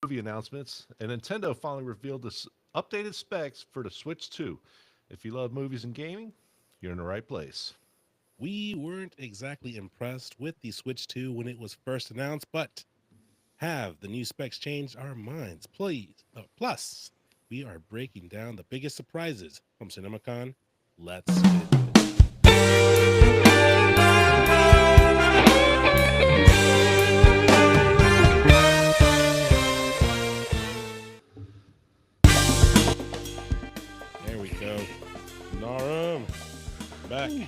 movie announcements, and Nintendo finally revealed the updated specs for the Switch 2. If you love movies and gaming, you're in the right place. We weren't exactly impressed with the Switch 2 when it was first announced, but have the new specs changed our minds? Please. Plus, we are breaking down the biggest surprises from CinemaCon. Let's get into it. There we go. Minarum, back. Ooh,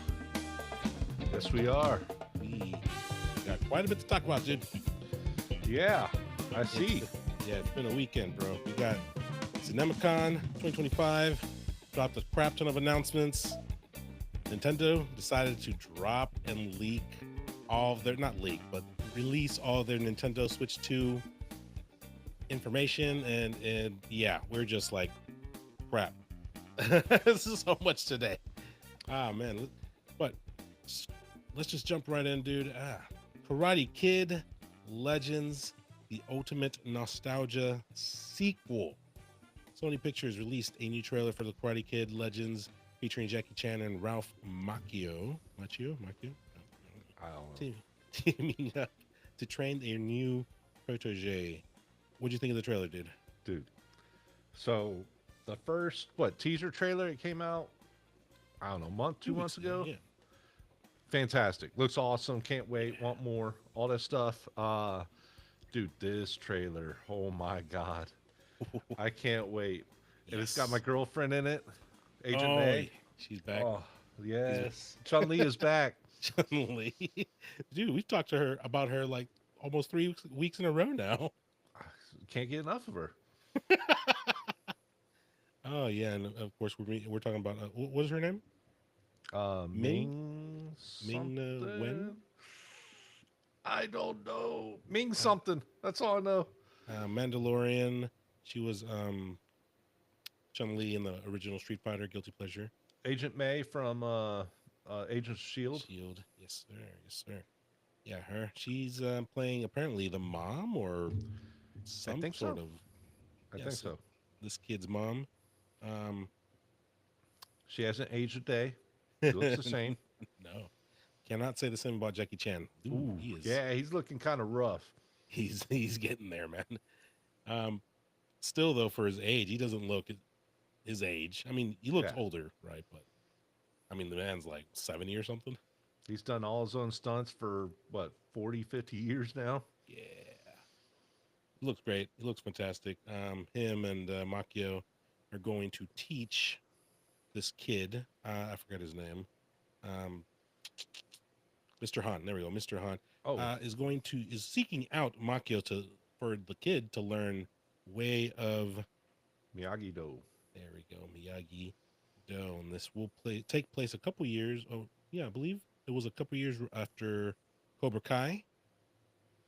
yes, we are. We got quite a bit to talk about, dude. Yeah, I It's see. been, yeah, it's been a weekend, bro. We got CinemaCon 2025, dropped a crap ton of announcements. Nintendo decided to drop and leak all of their, not leak, but release all of their Nintendo Switch 2 information. And yeah, we're just like, crap. This is so much today. Ah, man. But let's just jump right in, dude. Karate Kid Legends, the ultimate nostalgia sequel. Sony Pictures released a new trailer for the Karate Kid Legends featuring Jackie Chan and Ralph Macchio, I don't know. teaming up to train their new protege. What'd you think of the trailer, dude? Dude. So, the first, teaser trailer, it came out, I don't know, month, 2 months ago. Yeah. Fantastic. Looks awesome. Can't wait. Want more. All that stuff. Dude, this trailer. Oh my God. I can't wait. And it's got my Yes. girlfriend in it. Agent Oh, May. she's back. Oh, yes. Chun Li is back. Chun-Li. Dude, we've talked to her about her like almost 3 weeks in a row now. Can't get enough of her. Oh yeah, and of course we're talking about what is her name? Ming Ming Ming Wen, something. I don't know. Ming something. That's all I know. Mandalorian. She was Chun Li in the original Street Fighter, Guilty Pleasure. Agent May from Agents of Shield. Shield, yes sir, yes sir. Yeah, her. She's playing apparently the mom or I some think sort so. of I think yes, so. this kid's mom. Um, She hasn't aged a day. She looks the same. no, cannot say the same about Jackie Chan. Ooh, Ooh, he is. yeah, he's looking kind of rough. He's getting there, man. Um, Still though, for his age, he doesn't look his age. I mean, he looks Yeah, older, right? But I mean, the man's like 70 or something. he's done all his own stunts for 40, 50 years now. Yeah, he looks great. He looks fantastic. Him and Makio are going to teach this kid. I forgot his name. Um, Mr. Han. There we go. Mr. Han Oh, is seeking out Makio to for the kid to learn way of. Miyagi Do. There we go, Miyagi Do, and this will take place a couple years. Oh, yeah, I believe it was a couple years after Cobra Kai,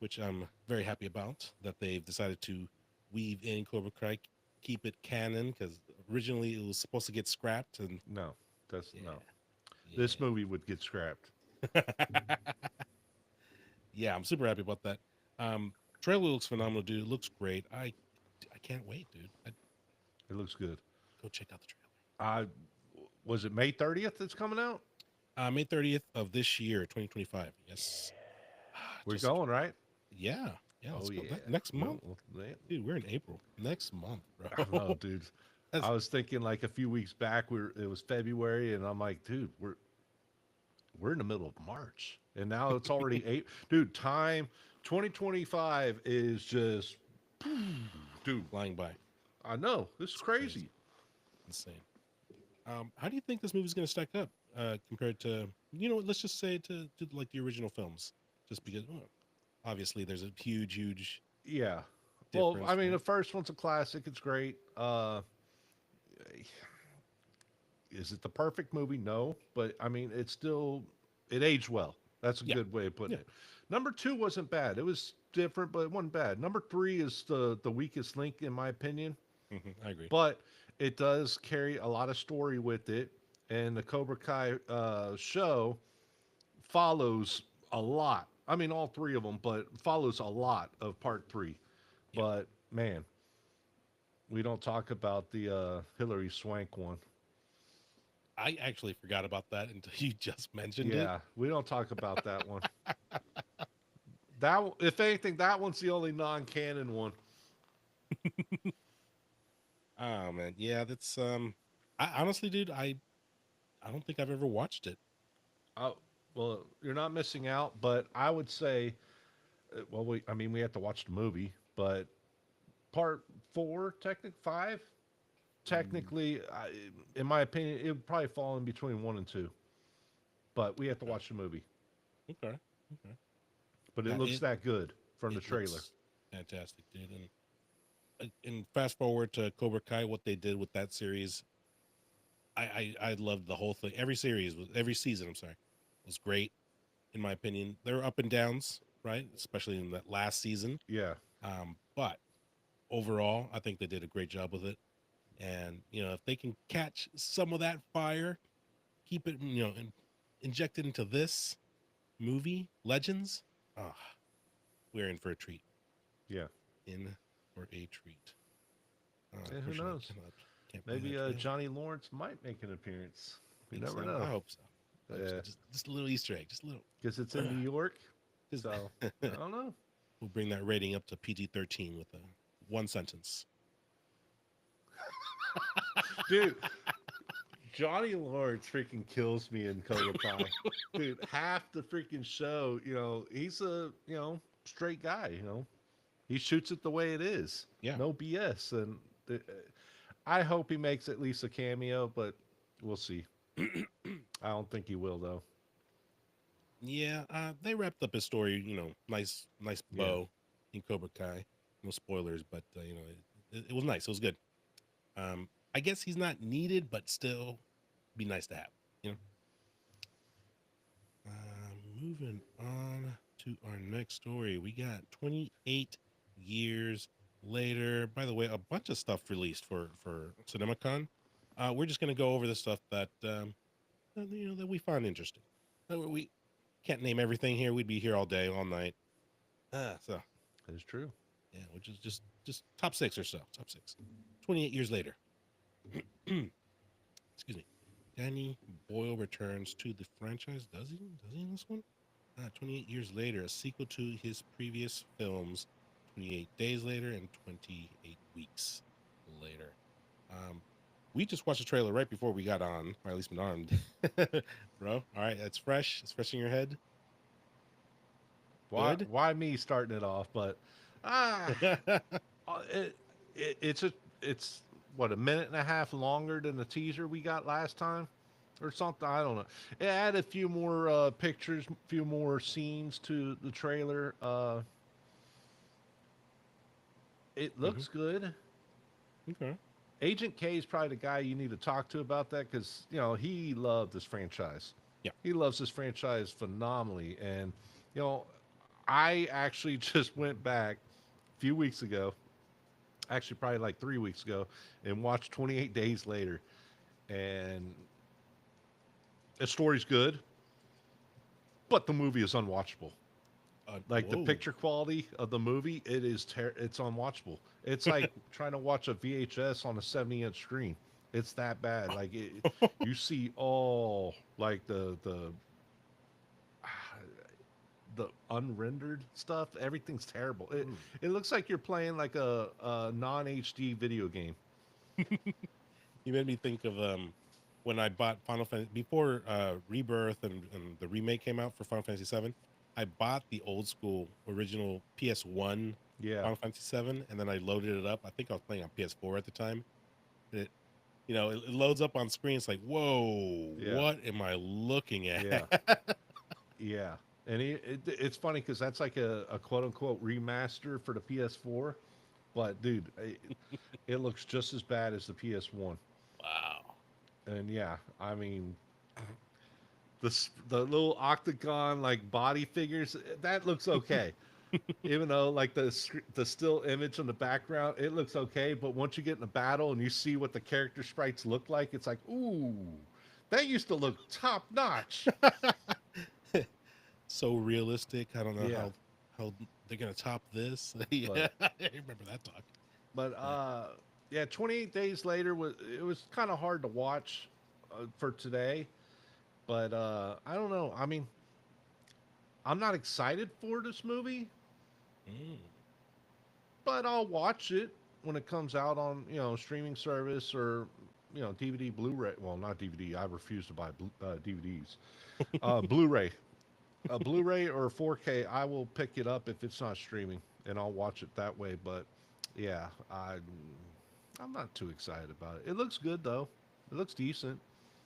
which I'm very happy about that they've decided to weave in Cobra Kai, keep it canon because originally it was supposed to get scrapped, and No, that's yeah, no. This yeah, movie would get scrapped. yeah, I'm super happy about that. Trailer looks phenomenal, dude. It looks great. I can't wait, dude. It looks good. Go check out the trailer. Uh, was it May 30th that's coming out? May 30th of this year, 2025. Yes. We're Just going, right? yeah, yeah. Oh, Let's go yeah. next Well, month, yeah. dude. We're in April next month, I don't know, bro. dude. That's I was thinking like a few weeks back, it was February, and I'm like, dude, we're in the middle of March, and now it's already eight. Dude, time 2025 is just, dude. flying by. I know this is It's crazy, crazy. insane. How do you think this movie's going to stack up compared to let's just say to like the original films? Just because obviously there's a huge Yeah. Well, difference, I mean, right? the first one's a classic. It's great. Is it the perfect movie? No, but I mean, it aged well. That's a Yeah, good way of putting yeah. it. Number two wasn't bad. It was different, but it wasn't bad. Number three is the weakest link in my opinion, I agree. but it does carry a lot of story with it, and the Cobra Kai show follows a lot. I mean, all three of them, but follows a lot of part three. Yeah, But man, we don't talk about the Hillary Swank one. I actually forgot about that until you just mentioned it. Yeah, we don't talk about that one. If anything, that one's the only non-canon one. Oh man, yeah, that's I honestly, dude, I don't think I've ever watched it. Uh, well, you're not missing out, but I would say, well, I mean, we have to watch the movie, but part four, technic five, Mm, technically, in my opinion, it would probably fall in between one and two. But we have to okay, watch the movie. okay, okay. But it Yeah, looks that good from the it trailer. looks fantastic, dude. And fast forward to Cobra Kai, what they did with that series, I loved the whole thing. Every season, I'm sorry, was great in my opinion. There were up and downs, right? Especially in that last season. Yeah, But overall, I think they did a great job with it. And if they can catch some of that fire, keep it, and inject it into this movie, Legends, ah, we're in for a treat. yeah. In for a treat. And who Unfortunately, knows? can't play Maybe that today. Johnny Lawrence might make an appearance. You Think never so? I know. hope so. Hope so. Yeah, Just a little Easter egg, just a little. because it's in New York. Just So I don't know, we'll bring that rating up to PG-13 with a one sentence. dude. Johnny Lawrence freaking kills me in Cobra Kai. Dude, half the freaking show, he's a, straight guy, He shoots it the way it is. Yeah. No BS. And I hope he makes at least a cameo, but we'll see. I don't think he will, though. Yeah, they wrapped up his story, nice Yeah. bow in Cobra Kai. No spoilers, but it was nice. It was good. I guess he's not needed, but still, be nice to have. You know. Moving on to our next story, we got 28 years later. By the way, a bunch of stuff released for CinemaCon. We're just gonna go over the stuff that we find interesting. We can't name everything here. We'd be here all day, all night. So That is true. yeah, which is just top six or so. Top six. 28 years later. Excuse me. Danny Boyle returns to the franchise. Does he? Does he in this one? 28 years later, a sequel to his previous films. 28 days later and 28 weeks later. We just watched the trailer right before we got on, or at least Minarum did. Bro, all right, it's fresh. It's fresh in your head. Why, Good. why me starting it off? But, ah, it's what, a minute and a half longer than the teaser we got last time, or something. I don't know. It added a few more pictures, a few more scenes to the trailer. It hmm looks good. Okay. Agent K is probably the guy you need to talk to about that because he loved this franchise. Yeah. He loves this franchise phenomenally, and you know I actually just went back a few weeks ago, actually probably like 3 weeks ago, and watched 28 Days Later, and the story's good, but the movie is unwatchable. Like the Whoa. picture quality of the movie, it's unwatchable. It's like trying to watch a VHS on a 70-inch screen. It's that bad. Like you see all like the unrendered stuff. Everything's terrible. It Mm. it looks like you're playing like a non HD video game. You made me think of when I bought Final Fantasy before Rebirth and the remake came out for Final Fantasy 7. I bought the old school original PS1 Yeah, Final Fantasy 7, and then I loaded it up. I think I was playing on PS4 at the time. It it loads up on screen. It's like, whoa, yeah, what am I looking at? yeah, yeah. And it's funny because that's like a quote unquote remaster for the PS4. But dude, it looks just as bad as the PS1. Wow. And yeah, I mean, the little octagon like body figures that looks okay. Even though like the still image in the background, it looks okay. But once you get in the battle and you see what the character sprites look like, it's like, ooh, that used to look top notch. So realistic. I don't know Yeah, how they're gonna top this. Yeah, but I remember that talk. But yeah, 28 days later was kind of hard to watch for today. But I don't know. I mean, I'm not excited for this movie, Mm. but I'll watch it when it comes out on streaming service or DVD, Blu-ray. Well, not DVD. I refuse to buy DVDs. Blu-ray, a Blu-ray or 4K. I will pick it up if it's not streaming, and I'll watch it that way. But yeah, I'm not too excited about it. It looks good though. It looks decent.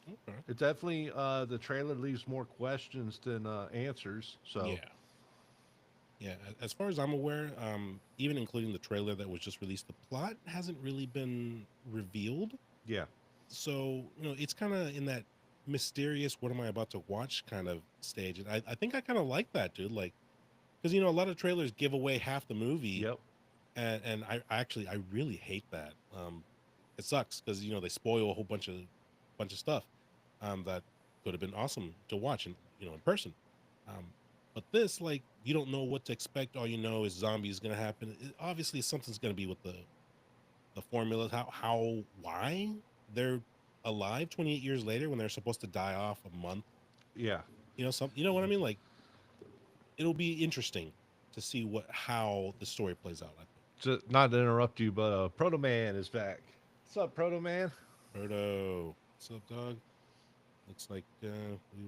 Okay. It definitely the trailer leaves more questions than answers. So Yeah. Yeah. As far as I'm aware, even including the trailer that was just released, the plot hasn't really been revealed. yeah, So, it's kind of in that mysterious, what am I about to watch kind of stage. And I think I kind of like that, dude. Like, because, a lot of trailers give away half the movie. yep, And I really hate that. It sucks because, they spoil a whole bunch of stuff that could have been awesome to watch in person. Um, but this, like, you don't know what to expect. All you know is zombies going to happen. Obviously, something's going to be with the formula. Why they're alive 28 years later when they're supposed to die off a month. yeah. You know what I mean? Like, it'll be interesting to see how the story plays out. I think. Just not to interrupt you, but Proto Man is back. What's up, Proto Man? Berto, what's up, dog? Looks like we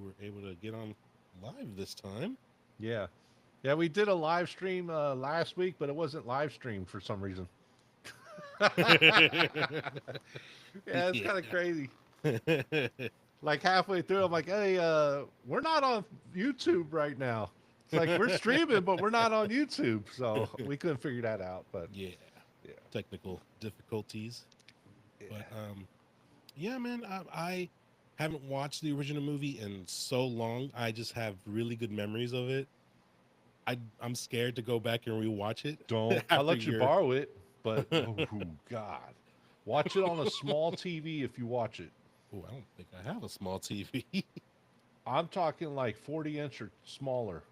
were able to get on live this time. Yeah, yeah. We did a live stream last week, but it wasn't live streamed for some reason. Yeah, it's kind of crazy. Like halfway through, I'm like, "Hey, we're not on YouTube right now." It's like we're streaming, but we're not on YouTube, so we couldn't figure that out. But Yeah, yeah, technical difficulties. yeah. But yeah, man, I haven't watched the original movie in so long. I just have really good memories of it. I'm scared to go back and rewatch it. Don't. I'll after let you your- borrow it, but oh God, watch it on a small TV if you watch it. Oh, I don't think I have a small TV. I'm talking like 40-inch or smaller.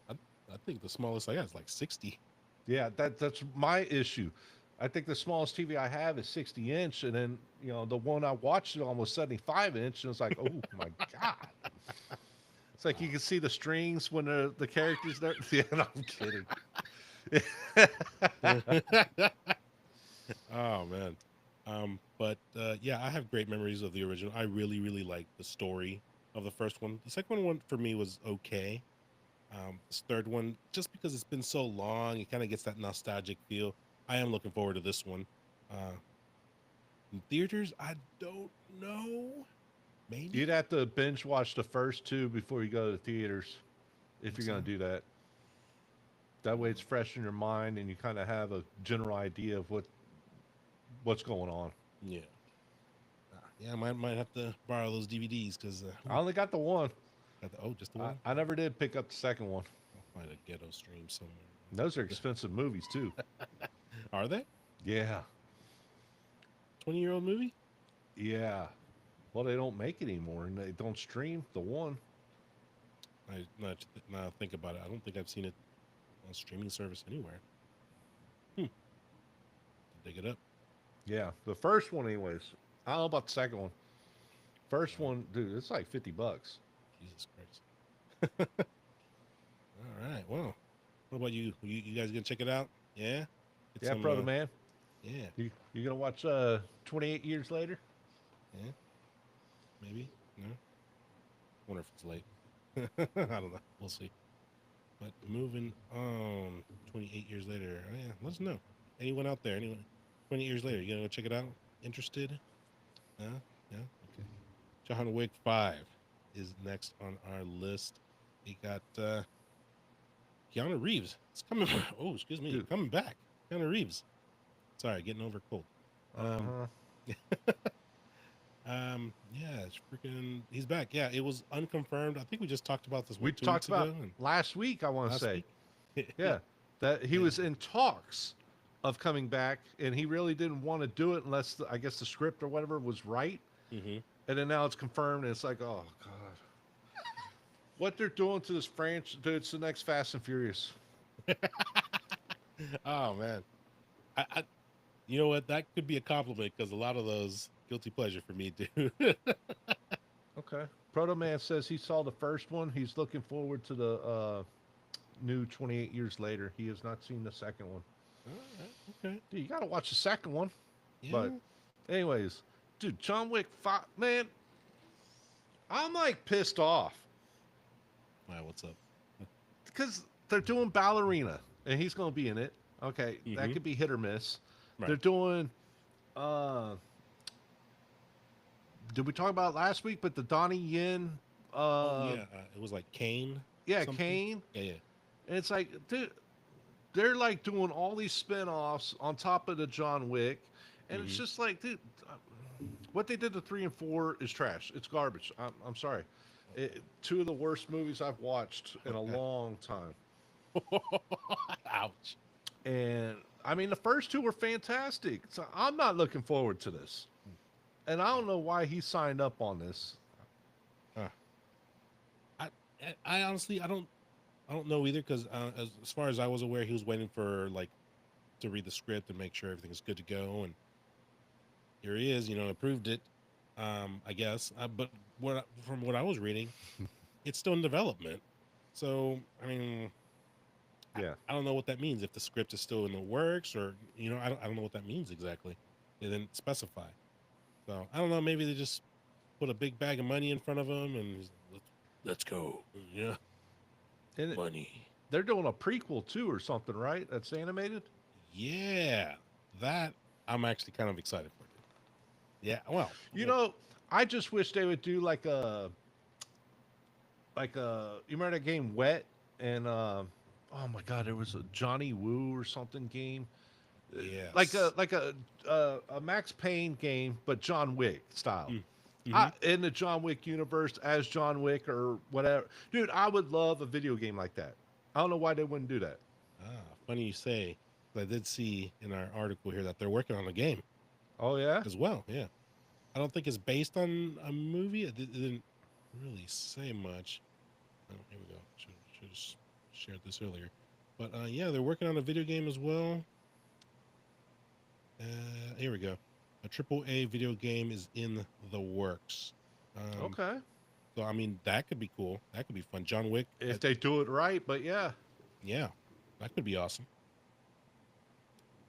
I think the smallest I got is like 60. Yeah, that's my issue. I think the smallest TV I have is 60-inch, and then the one I watched it on was 75-inch, and it's like, oh my God. It's like you can see the strings when the characters there. Yeah, no, I'm kidding. Oh man. But yeah, I have great memories of the original. I really, really like the story of the first one. The second one for me was okay. This third one, just because it's been so long, it kind of gets that nostalgic feel. I am looking forward to this one. In theaters, I don't know. Maybe. You'd have to binge watch the first two before you go to the theaters if Think you're going so? to do that. That way it's fresh in your mind and you kind of have a general idea of what's going on. Yeah. Yeah, I might have to borrow those DVDs because I only got the one. just the one. I never did pick up the second one. I'll find a ghetto stream somewhere. Those are expensive movies too. Are they Yeah. 20-year-old movie? Yeah. Well, they don't make it anymore and they don't stream the one. Now I think about it, I don't think I've seen it on streaming service anywhere. Dig it up. Yeah. The first one, anyways. I don't know about the second one. First one, dude, it's like $50. Jesus Christ. All right. Well, what about you? You guys gonna check it out? Yeah. Get Yeah, some, Proto Man. Yeah. You gonna watch 28 years later? Yeah. Maybe. No. Wonder if it's late. I don't know. We'll see. But moving on, 28 years later. Oh, yeah. Let us know. Anyone out there? Anyone? 28 years later, you gonna go check it out? Interested? No. Yeah. Okay. John Wick 5 is next on our list. We got Keanu Reeves. It's coming. Oh, excuse me. Dude. Coming back. Keanu Reeves. Sorry, getting over cold. Yeah, it's freaking. He's back. Yeah, it was unconfirmed. I think we just talked about this. We 2 talked weeks ago, about and last week, I want to last say. week. Yeah. That he Yeah. was in talks of coming back, and he really didn't want to do it unless, I guess, the script or whatever was right. Mm-hmm. And then now it's confirmed, and it's like, oh, God. What they're doing to this franchise, dude, it's the next Fast and Furious. Oh man, I You know what? That could be a compliment because a lot of those guilty pleasure for me too. Okay. Proto Man says he saw the first one. He's looking forward to the new 28 years later. He has not seen the second one. All right, okay. Dude, you got to watch the second one. But, Yeah. anyways, dude, John Wick 5, man, I'm like pissed off Wow, what's up? because they're doing Ballerina and he's going to be in it. Okay. That Mm-hmm. could be hit or miss. Right. They're doing, uh, did we talk about it last week? But the Donnie Yen, Oh yeah, it was like Kane. yeah, Something. Kane. Yeah, yeah. And it's like, dude, they're like doing all these spin-offs on top of the John Wick. And it's Mm-hmm. just like, dude, what they did to 3 and 4 is trash. It's garbage. I'm sorry. Two of the worst movies I've watched in a long time. Ouch. And I mean, the first two were fantastic. So I'm not looking forward to this. And I don't know why he signed up on this. Uh, I, I honestly, I don't know either because as far as I was aware, he was waiting for like to read the script and make sure everything's good to go, and here he is. You know, approved it. I guess, but from what I was reading, it's still in development. So I mean, Yeah. I don't know what that means if the script is still in the works, or you know, I don't know what that means exactly. They didn't specify. So I don't know. Maybe they just put a big bag of money in front of him and let's go. Yeah, And money. they're doing a prequel too or something, right? That's animated? Yeah, that I'm actually kind of excited for. Yeah, well, You know, I just wish they would do like a you remember that game Wet and oh my god, there was a Johnny Woo or something game. Like yes. a Max Payne game, but John Wick style. Mm-hmm. In the John Wick universe as John Wick or whatever. Dude, I would love a video game like that. I don't know why they wouldn't do that. Funny you say. I did see in our article here that they're working on a game Oh yeah? as well. Yeah, I don't think it's based on a movie. It didn't really say much. Oh, here we go. Should have shared this earlier. But yeah, they're working on a video game as well. Here we go. A triple A video game is in the works. Okay. So I mean, that could be cool. That could be fun. John Wick. If they do it right, but yeah. Yeah, that could be awesome.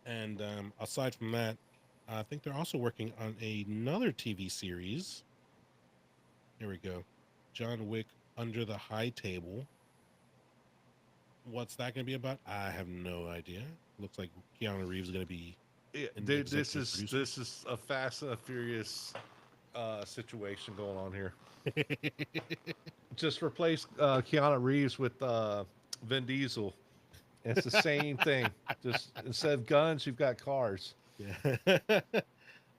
And aside from that, I think they're also working on another TV series. Here we go. John Wick Under the High Table. What's that going to be about? I have no idea. Looks like Keanu Reeves is going to be. Yeah, an dude, this executive is producer. this is a Fast and a Furious situation going on here. Just replace Keanu Reeves with Vin Diesel. It's the same thing. Just instead of guns, you've got cars. Yeah.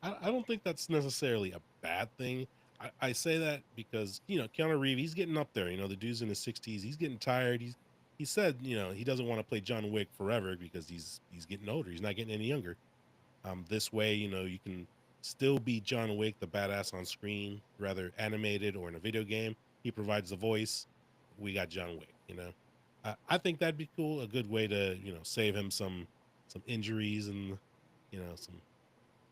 I don't think that's necessarily a bad thing. I say that because, you know, Keanu Reeves, he's getting up there. You know, the dude's in his 60s. He's getting tired. He said, you know, he doesn't want to play John Wick forever because he's getting older. He's not getting any younger. This way, you know, you can still be John Wick, the badass on screen, rather animated or in a video game. He provides the voice. We got John Wick, you know. I think that'd be cool. A good way to, you know, save him some injuries and, you know,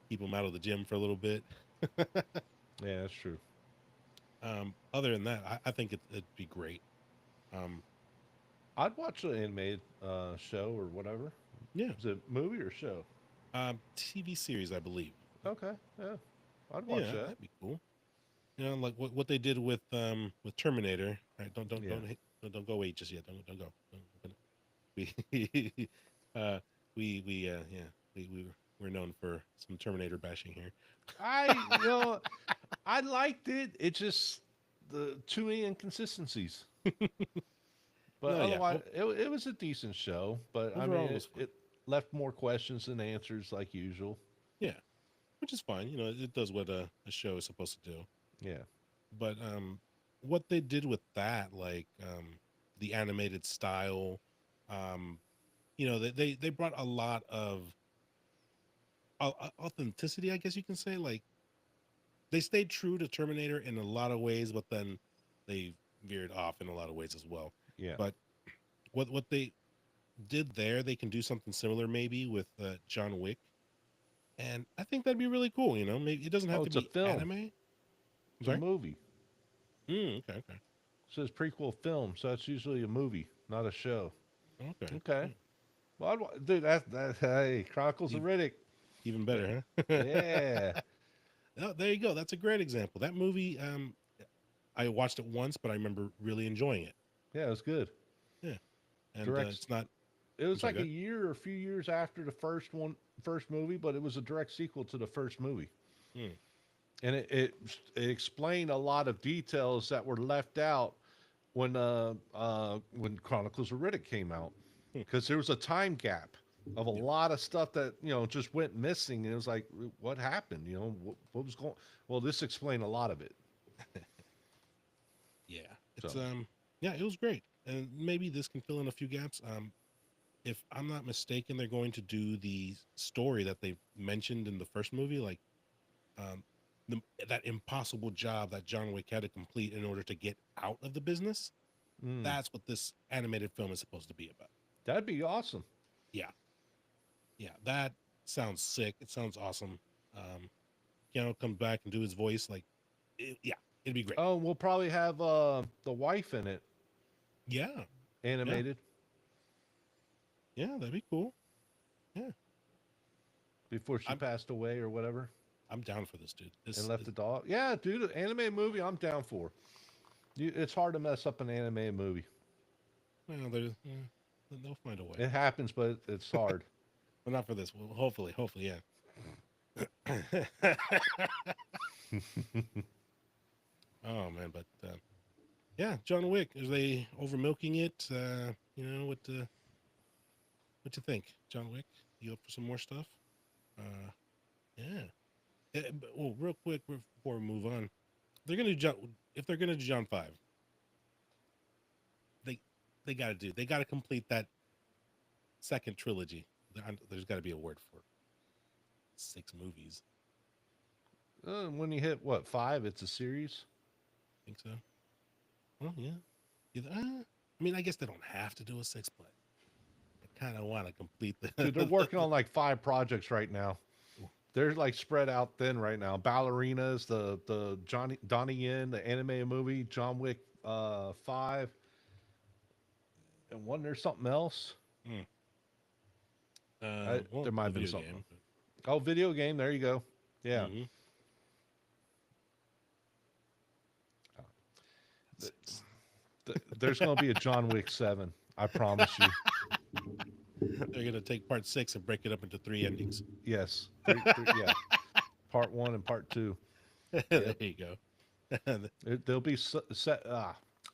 keep him out of the gym for a little bit. Yeah, that's true. Other than that, I think it'd be great. I'd watch an animated show or whatever. Yeah. Is it movie or show? TV series, I believe. Okay, yeah, I'd watch Yeah, that. that'd be cool. You know, like what they did with Terminator. Right? Yeah. Don't go away just yet. Don't go. We yeah we're known for some Terminator bashing here. You know, I liked it. It just the too many inconsistencies. But No, yeah. otherwise, it was a decent show. But I Overall, mean, it was fun. it left more questions than answers, like usual. Yeah, which is fine. You know, it does what a show is supposed to do. Yeah. But what they did with that, like the animated style, um, you know, they brought a lot of authenticity, I guess you can say. Like they stayed true to Terminator in a lot of ways, but then they veered off in a lot of ways as well. Yeah. But what they did there, they can do something similar maybe with John Wick. and I think that'd be really cool. You know, maybe it doesn't have Oh, to it's a be film. anime. I'm It's a sorry. movie. Okay, okay, It says prequel film, so that's usually a movie, not a show. okay. Okay. Yeah. Well, dude, that hey, Chronicles of E- Riddick. Even That, better, huh? yeah, Oh, there you go. That's a great example. That movie, I watched it once, but I remember really enjoying it. yeah, it was good. Yeah, and Direct. it's not. It I'm was sorry. like Go a ahead. year or a few years after the first movie, but it was a direct sequel to the first movie, Hmm. and it explained a lot of details that were left out when Chronicles of Riddick came out, Hmm. because there was a time gap of a Yeah, lot of stuff that just went missing, and it was like, what happened? What was going? Well, this explained a lot of it. yeah. It's So, yeah, it was great, and maybe this can fill in a few gaps. If I'm not mistaken, they're going to do the story that they mentioned in the first movie, like um, the, that impossible job that John Wick had to complete in order to get out of the business. mm, That's what this animated film is supposed to be about. that'd be awesome. Yeah, yeah, that sounds sick. It sounds awesome. Um, Keanu comes back and do his voice, like, yeah, it'd be great. Oh, we'll probably have the wife in it Yeah, yeah, animated yeah, that'd be cool. Yeah, before she I'm passed away or whatever, I'm down for this, dude. and This left is, the dog. Yeah, dude, an anime movie, I'm down for. It's hard to mess up an anime movie. well, there's, they'll find a way. It happens, but it's hard. Well, not for this. Well, hopefully, yeah. Oh man, but yeah, John Wick. Are they over milking it? What you think, John Wick? You up for some more stuff? Uh, yeah. Well, real quick before we move on, they're gonna do John. If they're gonna do John 5, they got to do. They got to complete that second trilogy. There's got to be a word for it. 6 movies. When you hit what, 5, it's a series. Think so? Well, yeah. I mean, I guess they don't have to do a 6, but I kind of want to complete Dude, they're working on like 5 projects right now. They're like spread out thin right now. Ballerinas, the Johnny Donnie Yen, the anime movie, John Wick 5, and one there's something else. Hmm. There Well, might the have been video something game. else. Oh, video game. There you go. Yeah. Mm-hmm. Th- there's going to be a John Wick 7. I promise you. They're gonna take part 6 and break it up into 3 endings. Yes. Yeah. Part 1 and part 2. There Yep. you go. There'll be set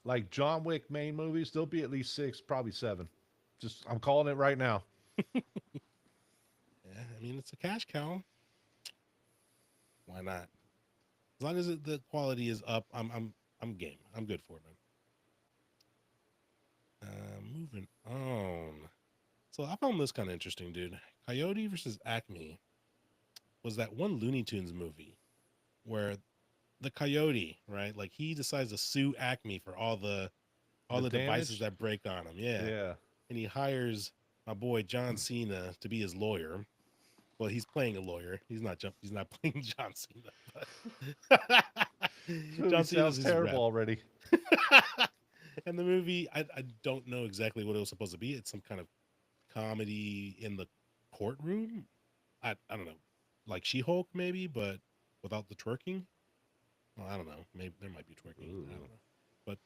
like John Wick main movies. There'll be at least 6, probably 7. Just I'm calling it right now. Yeah, I mean, it's a cash cow. Why not? As long as the quality is up, I'm game. I'm good for it, man. Moving on. So I found this kind of interesting, dude. Coyote versus Acme was that one Looney Tunes movie where the coyote, right? Like he decides to sue Acme for all the devices Damage. that break on him. Yeah. Yeah. And he hires my boy John Cena to be his lawyer. Well, he's playing a lawyer. He's not playing John Cena. But This movie John Cena's sounds his terrible rep. already. And the movie, I don't know exactly what it was supposed to be. It's some kind of comedy in the courtroom. I don't know. Like She-Hulk maybe, but without the twerking. Well, I don't know. Maybe there might be twerking. Ooh. I don't know. But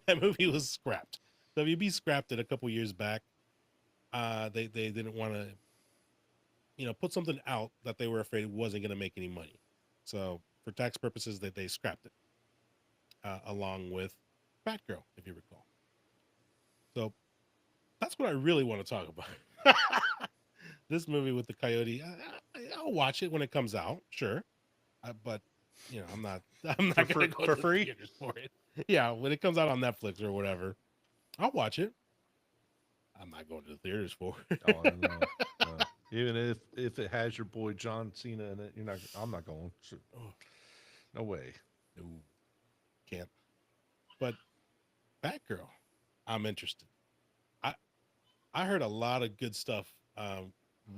that movie was scrapped. WB scrapped it a couple years back. They didn't want to, put something out that they were afraid wasn't going to make any money. So for tax purposes, they scrapped it, along with Batgirl, if you recall. So that's what I really want to talk about. This movie with the coyote. I'll watch it when it comes out, sure, but I'm not. I'm not going to go for to free? the theaters for it. Yeah, when it comes out on Netflix or whatever, I'll watch it. I'm not going to the theaters for it. Oh, no, no. Even if it has your boy John Cena in it, you're not. I'm not going. Oh, No way. no, can't. But Batgirl, I'm interested. I I heard a lot of good stuff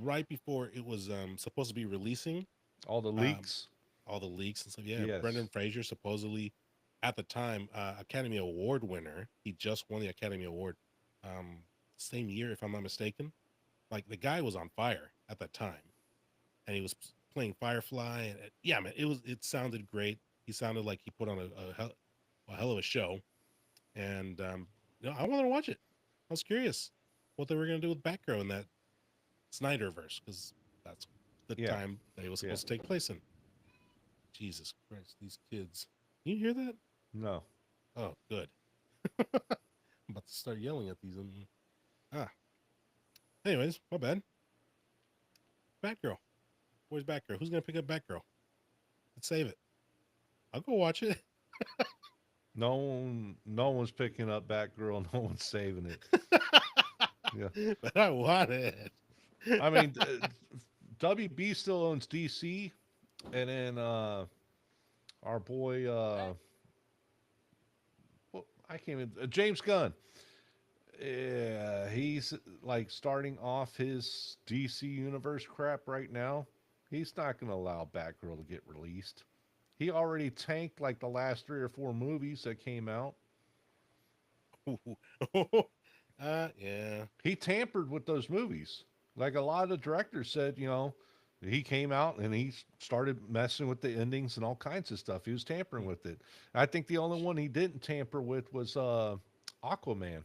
right before it was supposed to be releasing, All the um, leaks. all the leaks and stuff. Yeah, Yes. Brendan Fraser supposedly at the time Academy Award winner. He just won the Academy Award um, same year, if I'm not mistaken. Like the guy was on fire at that time, and he was playing Firefly. And yeah, man, it sounded great. He sounded like he put on a hell of a show, and I wanted to watch it. I was curious what they were going to do with Batgirl in that Snyderverse because that's the Yeah. time that it was Yeah. supposed to take place in. Jesus Christ, these kids! You hear that? No. Oh, good. I'm about to start yelling at these. Ah. Anyways, my bad. Batgirl. Where's Batgirl? Who's gonna pick up Batgirl? Let's save it. I'll go watch it. No one's picking up Batgirl. No one's saving it. Yeah. But I want it. I mean, WB still owns DC, and then our boy, I can't even, James Gunn. Yeah, he's like starting off his DC universe crap right now. He's not going to allow Batgirl to get released. He already tanked like the last 3 or 4 movies that came out. Yeah. He tampered with those movies. Like a lot of the directors said, he came out and he started messing with the endings and all kinds of stuff. He was tampering with it. I think the only one he didn't tamper with was Aquaman.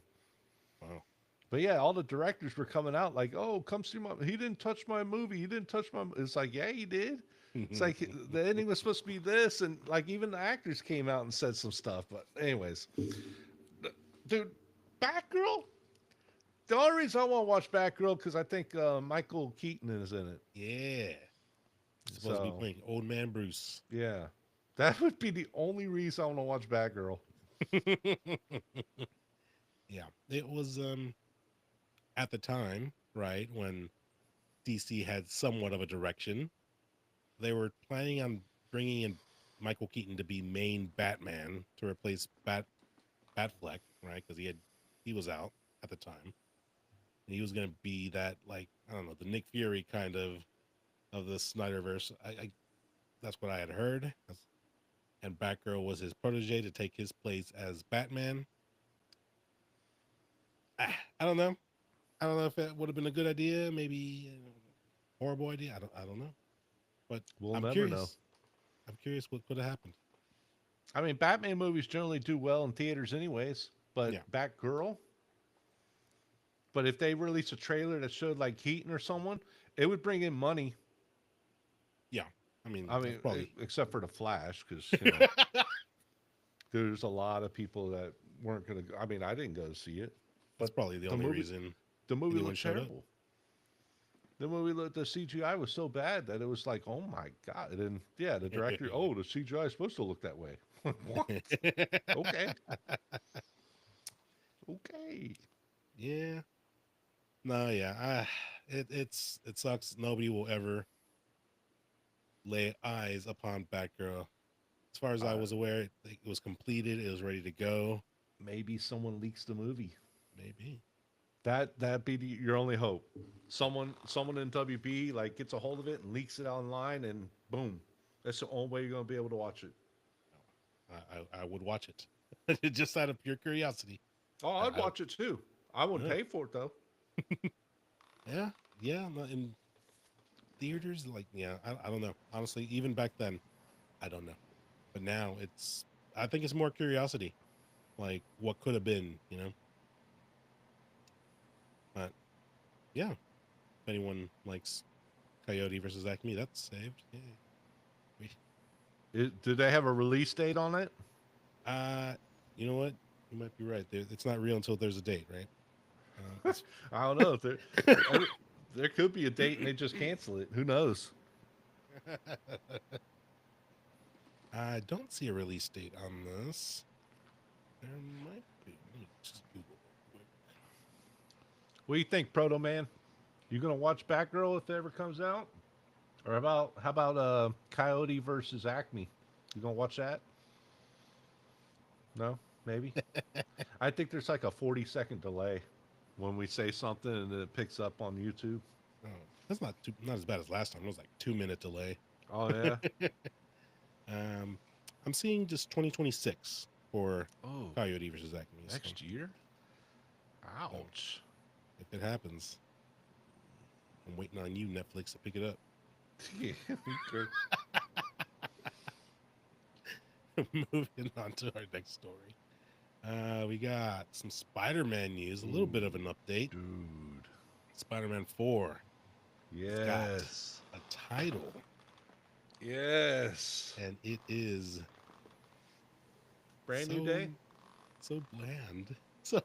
Wow. But yeah, all the directors were coming out like, "Oh, come see my. He didn't touch my movie. He didn't touch my." It's like, yeah, he did. It's like the ending was supposed to be this, and like even the actors came out and said some stuff. But anyways, dude, Batgirl. The only reason I want to watch Batgirl because I think Michael Keaton is in it. Yeah. Supposed to be So playing Old Man Bruce. yeah, that would be the only reason I want to watch Batgirl. Yeah. It was at the time, right, when DC had somewhat of a direction, they were planning on bringing in Michael Keaton to be main Batman to replace Batfleck, right? Because he was out at the time, and he was going to be that, like, I don't know, the Nick Fury kind of the Snyderverse. I That's what I had heard. And Batgirl was his protege to take his place as Batman. I don't know. I don't know if that would have been a good idea. Maybe a horrible idea. I don't know. But We'll I'm never know. curious. I'm curious what could have happened. I mean, Batman movies generally do well in theaters, anyways. But Yeah. Batgirl. But if they release a trailer that showed like Keaton or someone, it would bring in money. Yeah. I mean, I that's mean, probably except for the Flash, because there's a lot of people that weren't going to. I mean, I didn't go to see it, that's but probably the the only movie, reason the movie anyone looked showed up. terrible. The CGI was so bad that it was like, oh my god! And then yeah, the director, oh, the CGI is supposed to look that way. What? Okay, okay. Yeah. No, yeah. It sucks. Nobody will ever lay eyes upon Batgirl. As far as I Uh, was aware, it was completed. It was ready to go. Maybe someone leaks the movie. Maybe. That'd be your only hope. Someone in WB like gets a hold of it and leaks it online, and boom, that's the only way you're gonna be able to watch it. I would watch it just out of pure curiosity. Oh, I'd I watch it too. I wouldn't yeah, pay for it though. yeah, yeah. In theaters, like, yeah, I don't know. Honestly, even back then, I don't know. But now I think it's more curiosity, like what could have been. But yeah, if anyone likes Coyote versus Acme, that's saved. Yeah. Did they have a release date on it? Uh, you know what? You might be right. It's not real until there's a date, right? I don't know. There could be a date and they just cancel it. Who knows? I don't see a release date on this. There might be. Let me just Google real quick. What do you think, Proto Man? You gonna watch Batgirl if it ever comes out? Or how about Coyote versus Acme? You gonna watch that? No, maybe. I think there's like a 40-second delay when we say something and then it picks up on YouTube. Oh. That's not as bad as last time. It was like 2 minute delay. Oh yeah. Um, I'm seeing just 2026 for Oh, Coyote versus Acme. So, next year. so Ouch. if it happens, I'm waiting on you, Netflix, to pick it up. Yeah, okay. Moving on to our next story. We got some Spider-Man news, a little bit of an update. Dude. Spider-Man 4. It's got Yes. a title, Yes. and it is Brand new so day. so bland. So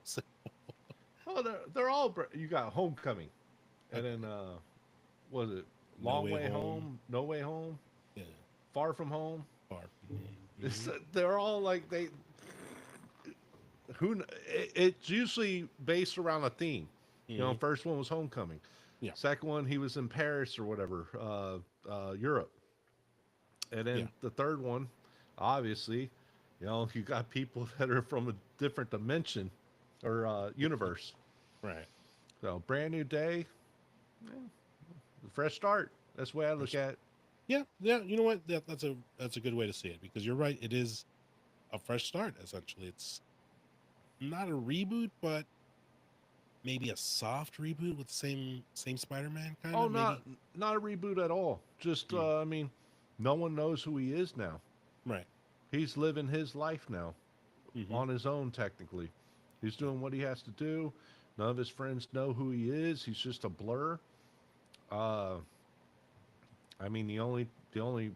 Oh, they're all. You got Homecoming, and okay. then was it No Long Way Way Home. Home, No Way Home, Yeah, Far From Home. Far From Home. It's, they're all like they. It's usually based around a theme. You know, Mm-hmm. first one was Homecoming. Yeah, Second one, he was in Paris or whatever, Europe, and yeah, then the third one, obviously, you know, you got people that are from a different dimension or universe. right. So brand new day, fresh start. That's the way I look First- at it. Yeah, yeah. You know what? That's a good way to see it because you're right. It is a fresh start. Essentially, it's not a reboot, but maybe a soft reboot with the same Spider-Man kind Oh, of maybe. not a reboot at all. Just Mm, I mean, no one knows who he is now. right. He's living his life now Mm-hmm. on his own. Technically, he's doing what he has to do. None of his friends know who he is. He's just a blur. Uh, I mean, the only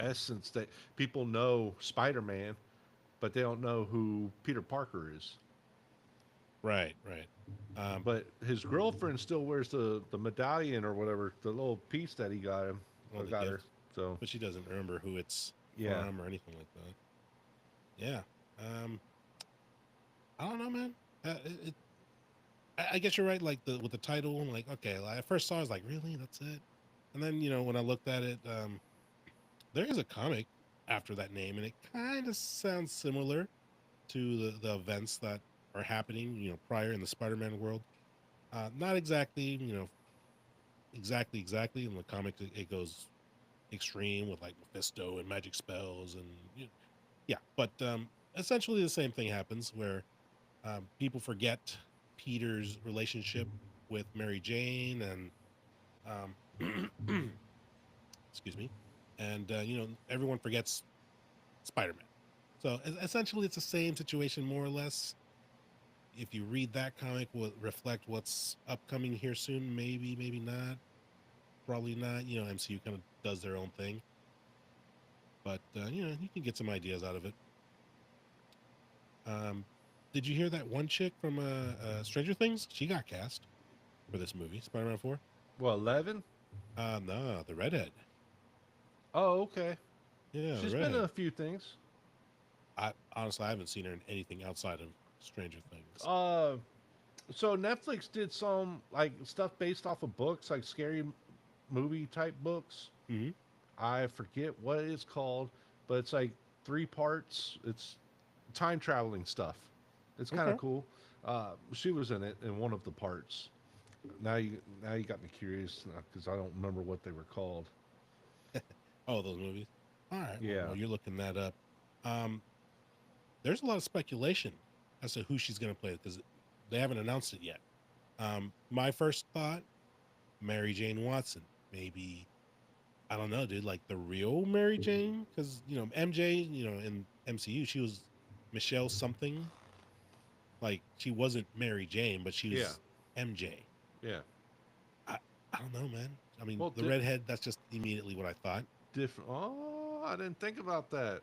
essence that people know Spider-Man, but they don't know who Peter Parker is. Right. Right. Um, But his girlfriend still wears the medallion or whatever, the little piece that he got him on or the got her. gift, So but she doesn't remember who it's yeah, from or anything like that. Yeah. Um, I don't know, man. I guess you're right. Like with the title, I'm like, okay. Like, I first saw, I was like, really, that's it. And then when I looked at it, there is a comic after that name, and it kind of sounds similar to the events that are happening, prior in the Spider-Man world. Not exactly, exactly. In the comic, it goes extreme with like Mephisto and magic spells, and yeah. But essentially, the same thing happens where people forget Peter's relationship with Mary Jane, and excuse me, and everyone forgets Spider-Man. So essentially, it's the same situation more or less. If you read that comic, will it reflect what's upcoming here soon? Maybe, maybe not. Probably not. MCU kind of does their own thing, but you can get some ideas out of it. Um, did you hear that one chick from Stranger Things? She got cast for this movie, Spider-Man 4. well, 11. No, the redhead. Oh, okay. Yeah, the She's been in redhead. a few things. I honestly, I haven't seen her in anything outside of Stranger Things. Uh, so Netflix did some like stuff based off of books, like scary movie type books. Hmm. I forget what it's called, but it's like three parts. It's time traveling stuff. It's kind of Okay. cool. She was in it in one of the parts. Now you got me curious because I don't remember what they were called. Oh, those movies. All right. Well, Yeah. while you're looking that up, um, there's a lot of speculation as to who she's going to play because they haven't announced it yet. My first thought, Mary Jane Watson, maybe. I don't know, dude. Like the real Mary Jane, because MJ, in MCU, she was Michelle something. Like she wasn't Mary Jane, but she Yeah. was MJ. Yeah. I, I don't know, man. I mean, Well, the redhead. That's just immediately what I thought. different. Oh, I didn't think about that.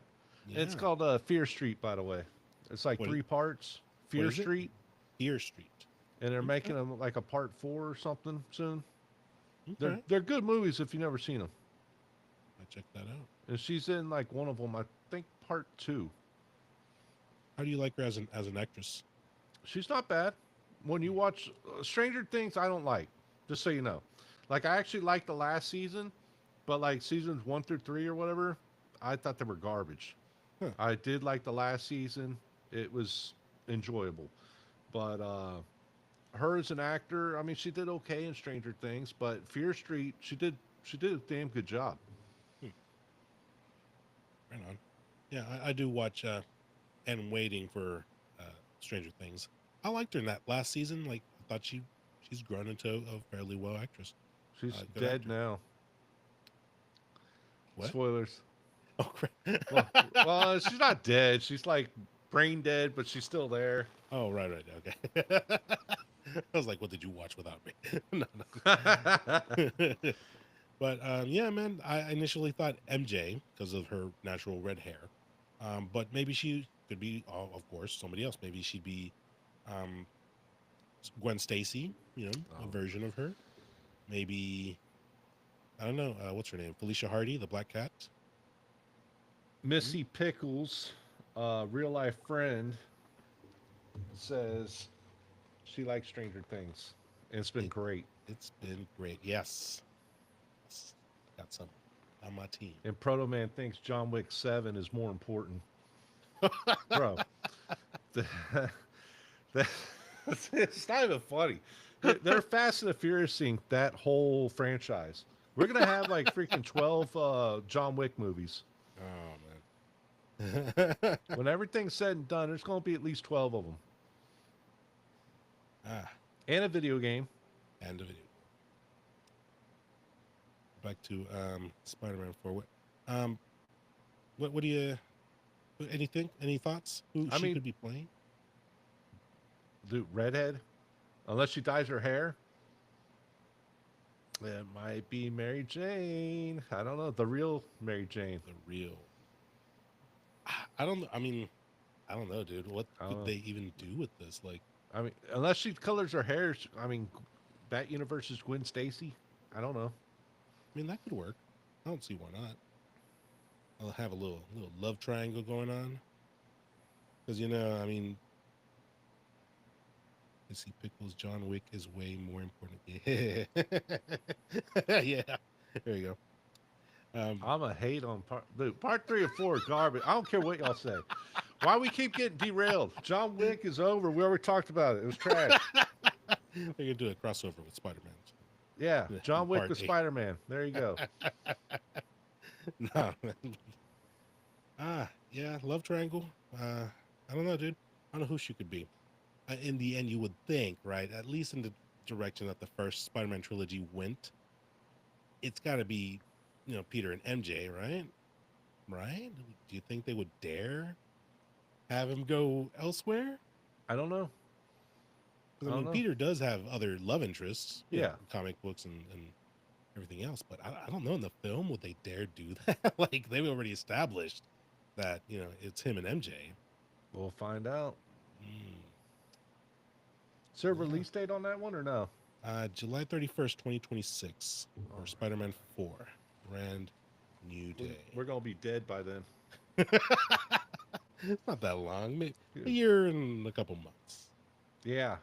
It's Yeah. called Fear Street, by the way. It's like What? three parts. What Fear is it? Street, Fear Street. and they're Okay. making them like a part four or something soon. They're Okay. they're good movies if you've never seen them. I check that out. And she's in like one of them. I think part two. How do you like her as an actress? She's not bad. When you watch Stranger Things, I don't like. Just so you know, like I actually liked the last season, but like seasons 1 through 3 or whatever, I thought they were garbage. Huh. I did like the last season; it was enjoyable, but her as an actor, I mean, she did okay in Stranger Things, but Fear Street, she did a damn good job. Hmm, right on. Yeah, I do watch and waiting for Stranger Things. I liked her in that last season. Like I thought she's grown into a fairly well actress. She's Good dead actor. now. What? Spoilers. Oh, crap. Well, well, she's not dead. She's like brain dead, but she's still there. Oh, right, right. Okay. I was like, what did you watch without me? No, no. But yeah, man, I initially thought MJ because of her natural red hair. But maybe she could be, of course, somebody else. Maybe she'd be um, Gwen Stacy, a Oh. version of her. Maybe, I don't know, what's her name? Felicia Hardy, the Black Cat. Hmm? Missy Pickles, real life friend, says she likes Stranger Things. And it's been It, great. it's been great. Yes. Yes. Got some on my team. And Proto Man thinks John Wick 7 is more important. Bro, the, the, it's not even funny. They're Fast and the Furious that whole franchise. We're going to have like freaking 12 John Wick movies. Oh, man. When everything's said and done, there's going to be at least 12 of them. Ah, And a video game. and a video. Back to Spider-Man 4. What do you anything? Any thoughts? Who I she mean, could be playing? dude, redhead. Unless she dyes her hair. It might be Mary Jane. I don't know. The real Mary Jane. The real. I don't know. I mean, I don't know, dude. What I don't could know. they even do with this? Like, I mean, unless she colors her hair. I mean, that universe is Gwen Stacy. I don't know. I mean, that could work. I don't see why not. I'll have a little love triangle going on. Because I mean, Missy Pickles, John Wick is way more important. Yeah, yeah. There you go. I'm a hate on part 3 and 4 garbage. I don't care what y'all say. Why we keep getting derailed? John Wick is over. We already talked about it. It was trash. They're gonna do a crossover with Spider-Man. Yeah, John Wick Part with 8. Spider-Man. There you go. No, man. Yeah, love triangle. I don't know, dude. I don't know who she could be. In the end, you would think, right? At least in the direction that the first Spider-Man trilogy went, it's got to be, Peter and MJ, right? Right? Do you think they would dare have him go elsewhere? I don't know. I Because I don't mean, know. Peter does have other love interests, Yeah. comic books and everything else. But I don't know. In the film, would they dare do that? Like they've already established that it's him and MJ. We'll find out. Mm, Is there a yeah. release date on that one or no? July 31st, 2026, Oh, for Spider-Man 4, brand new day. we're gonna be dead by then. It's not that long, maybe a year and a couple months. Yeah.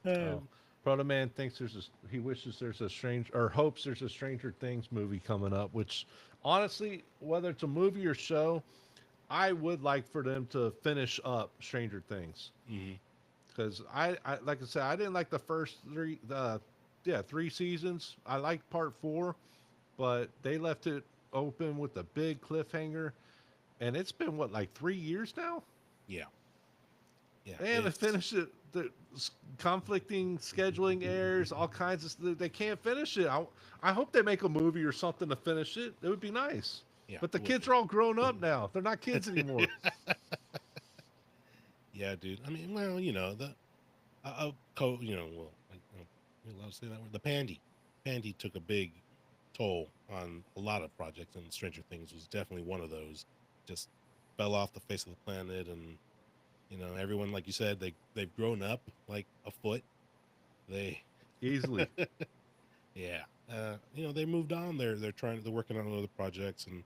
Oh. Proto Man thinks he wishes there's a strange or hopes there's a Stranger Things movie coming up, which honestly, whether it's a movie or show, I would like for them to finish up Stranger Things. Mm-hmm. Because I like I said, I didn't like the first three seasons. I liked part 4, but they left it open with a big cliffhanger. And it's been what, like 3 years now? Yeah. Yeah. And to finish it, the conflicting scheduling errors, all kinds of stuff. They can't finish it. I hope they make a movie or something to finish it. It would be nice. Yeah, But the it would kids be. are all grown up now. They're not kids anymore. Yeah, dude. I mean, well, the well, like, you're allowed to say that word. The Pandy took a big toll on a lot of projects, and Stranger Things was definitely one of those. Just fell off the face of the planet, and everyone, like you said, they've grown up like a foot. They Easily. yeah, they moved on. They're working on other projects, and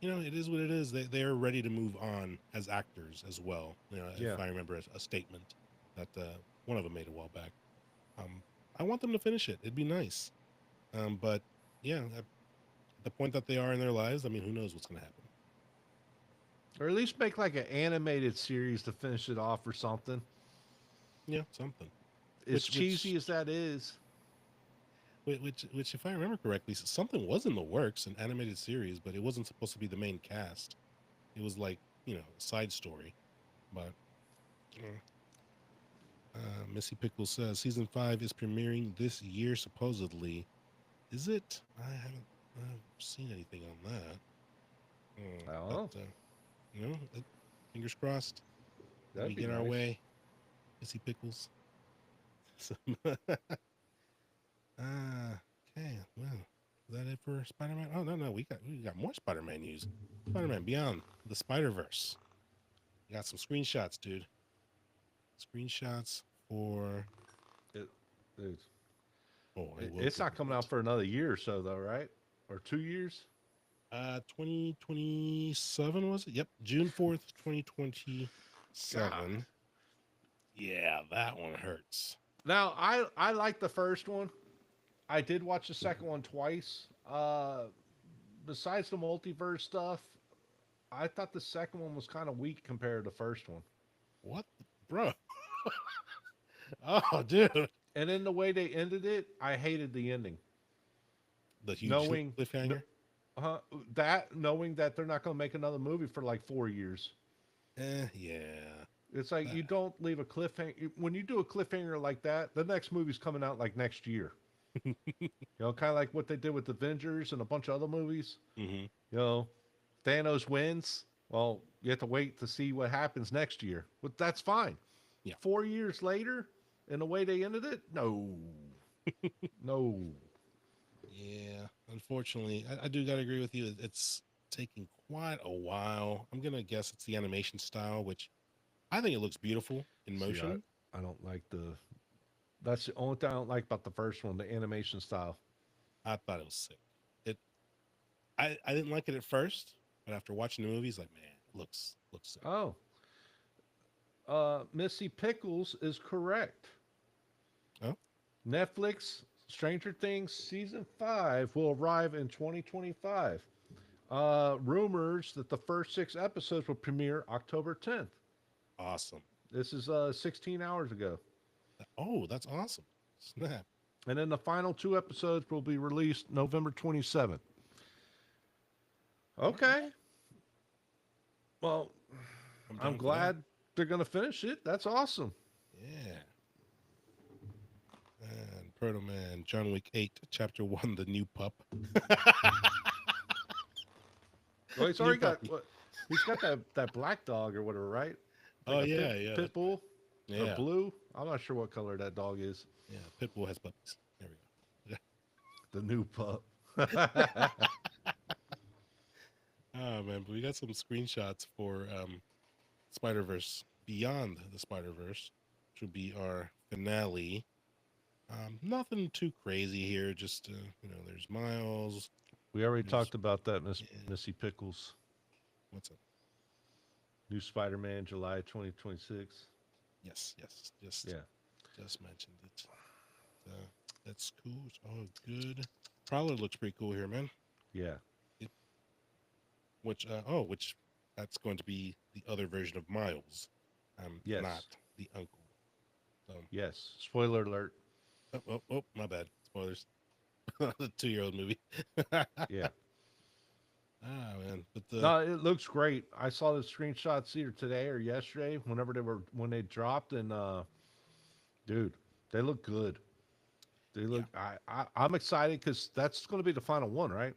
it is what it is. They're ready to move on as actors as well. Yeah. If I remember a statement that one of them made a while back. I want them to finish it. It'd be nice. But yeah, at the point that they are in their lives, I mean, who knows what's going to happen? Or at least make like an animated series to finish it off or something. Yeah, something. As Which cheesy as that is. which, if I remember correctly, something was in the works, an animated series, but it wasn't supposed to be the main cast. It was like, a side story. But Missy Pickles says season 5 is premiering this year, supposedly. Is it? I haven't seen anything on that. I don't But know. fingers crossed that That'd we be get our nice. way. Missy Pickles. So, okay. Well, is that it for Spider-Man? Oh no, we got more Spider-Man news. Spider-Man Beyond the Spider-Verse. We got some screenshots, dude. Screenshots for It, it's, I will it's give not you coming out it. for another year or so, though, right? Or 2 years? 2027 was it? Yep, June 4th, God. 2027. Yeah, that one hurts. Now, I like the first one. I did watch the second one twice. Besides the multiverse stuff, I thought the second one was kind of weak compared to the first one. What, bro? Oh, dude, And then the way they ended it, I hated the ending. the huge Knowing cliffhanger. uh, knowing that they're not going to make another movie for like 4 years. Yeah. It's like That, you don't leave a cliffhanger. When you do a cliffhanger like that, the next movie's coming out like next year. Kind of like what they did with Avengers and a bunch of other movies. hmm You know, Thanos wins. Well, you have to wait to see what happens next year. But that's fine. Yeah. 4 years later, and the way they ended it, no, no. Yeah. Unfortunately, I do gotta agree with you. It's taking quite a while. I'm gonna guess it's the animation style, which I think it looks beautiful in See, motion. I don't like the. That's the only thing I don't like about the first one, the animation style. I thought it was sick. It. I didn't like it at first, but after watching the movies, like, man, it looks sick. Oh, Missy Pickles is correct. Oh, Netflix Stranger Things season 5 will arrive in 2025. Rumors that the first 6 episodes will premiere October 10th. awesome. This is 16 hours ago. Oh, that's awesome. Snap. And then the final 2 episodes will be released November 27th. Okay. Okay. Well, I'm I'm down for that. glad they're going to finish it. That's awesome. Yeah. And Proto Man, John Wick 8, Chapter 1, The New Pup. Well, he's New already got puppy. what? He's got that black dog or whatever, right? Oh, Like a yeah, yeah. pit bull or Yeah. blue. I'm not sure what color that dog is. Yeah. Pitbull has puppies. There we The new pup. go. Oh, man. But we got some screenshots for Spider Verse Beyond the Spider Verse, which will be our finale. Nothing too crazy here. Just, there's Miles. We already There's, talked about that, yeah, Missy Pickles. what's up? New Spider-Man, July 2026. Yes. Yeah, Just mentioned it. Uh, that's cool. It's all good. Prowler looks pretty cool here, man. yeah, It, which that's going to be the other version of Miles, yes, not the uncle. So, yes. Spoiler alert. my bad. Spoilers. The 2-year-old movie. Ah, Yeah. man. But No, it looks great. I saw the screenshots either today or yesterday, when they dropped, and dude, they look good. They yeah, look. I'm excited because that's going to be the final one, right?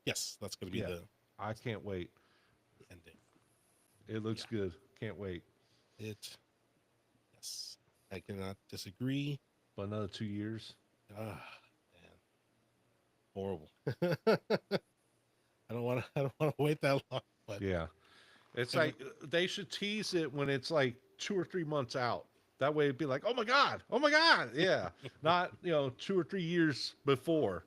yes, that's going to be Yeah. the I can't wait. ending. It looks Yeah, good. Can't wait. it. Yes, I cannot disagree. But another 2 years. Ah, man, horrible. I don't want to. I don't want to wait that long. But Yeah. It's and like they should tease it when it's like 2 or 3 months out. That way it'd be like, oh my God, oh my God. Yeah. Not, 2 or 3 years before.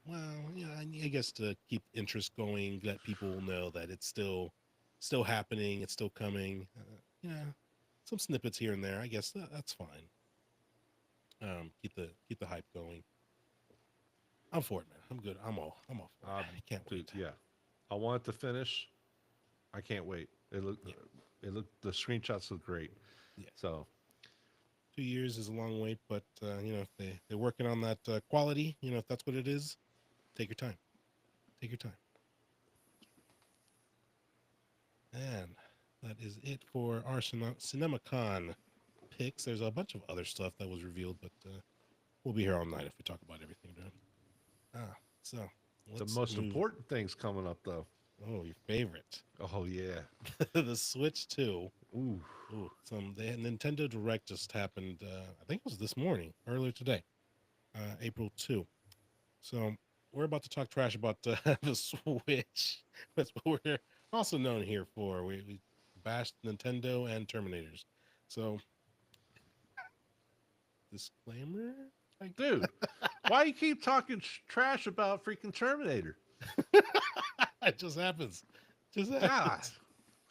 well, yeah, I guess to keep interest going, let people know that it's still happening. It's still coming. Yeah, some snippets here and there. I guess that's fine. Keep the hype going. I'm for it, man. I'm good. I'm all for it. Um, I can't Dude, wait. yeah. I want it to finish. I can't wait. The screenshots look great. Yeah. So 2 years is a long wait, but you know, if they're working on that quality, you know, if that's what it is, take your time. Take your time. And that is it for our CinemaCon picks. There's a bunch of other stuff that was revealed, but we'll be here all night if we talk about everything, dude. So the let's most move. important thing's coming up, though. Oh, your favorite, Oh yeah. the Switch 2. Ooh. They had Nintendo Direct just happened. I think it was this morning, earlier today, April 2. So we're about to talk trash about the Switch. That's what we're also known here for. We bashed Nintendo and Terminators. So disclaimer, Dude, why you keep talking trash about freaking Terminator? it just happens. Just God. happens.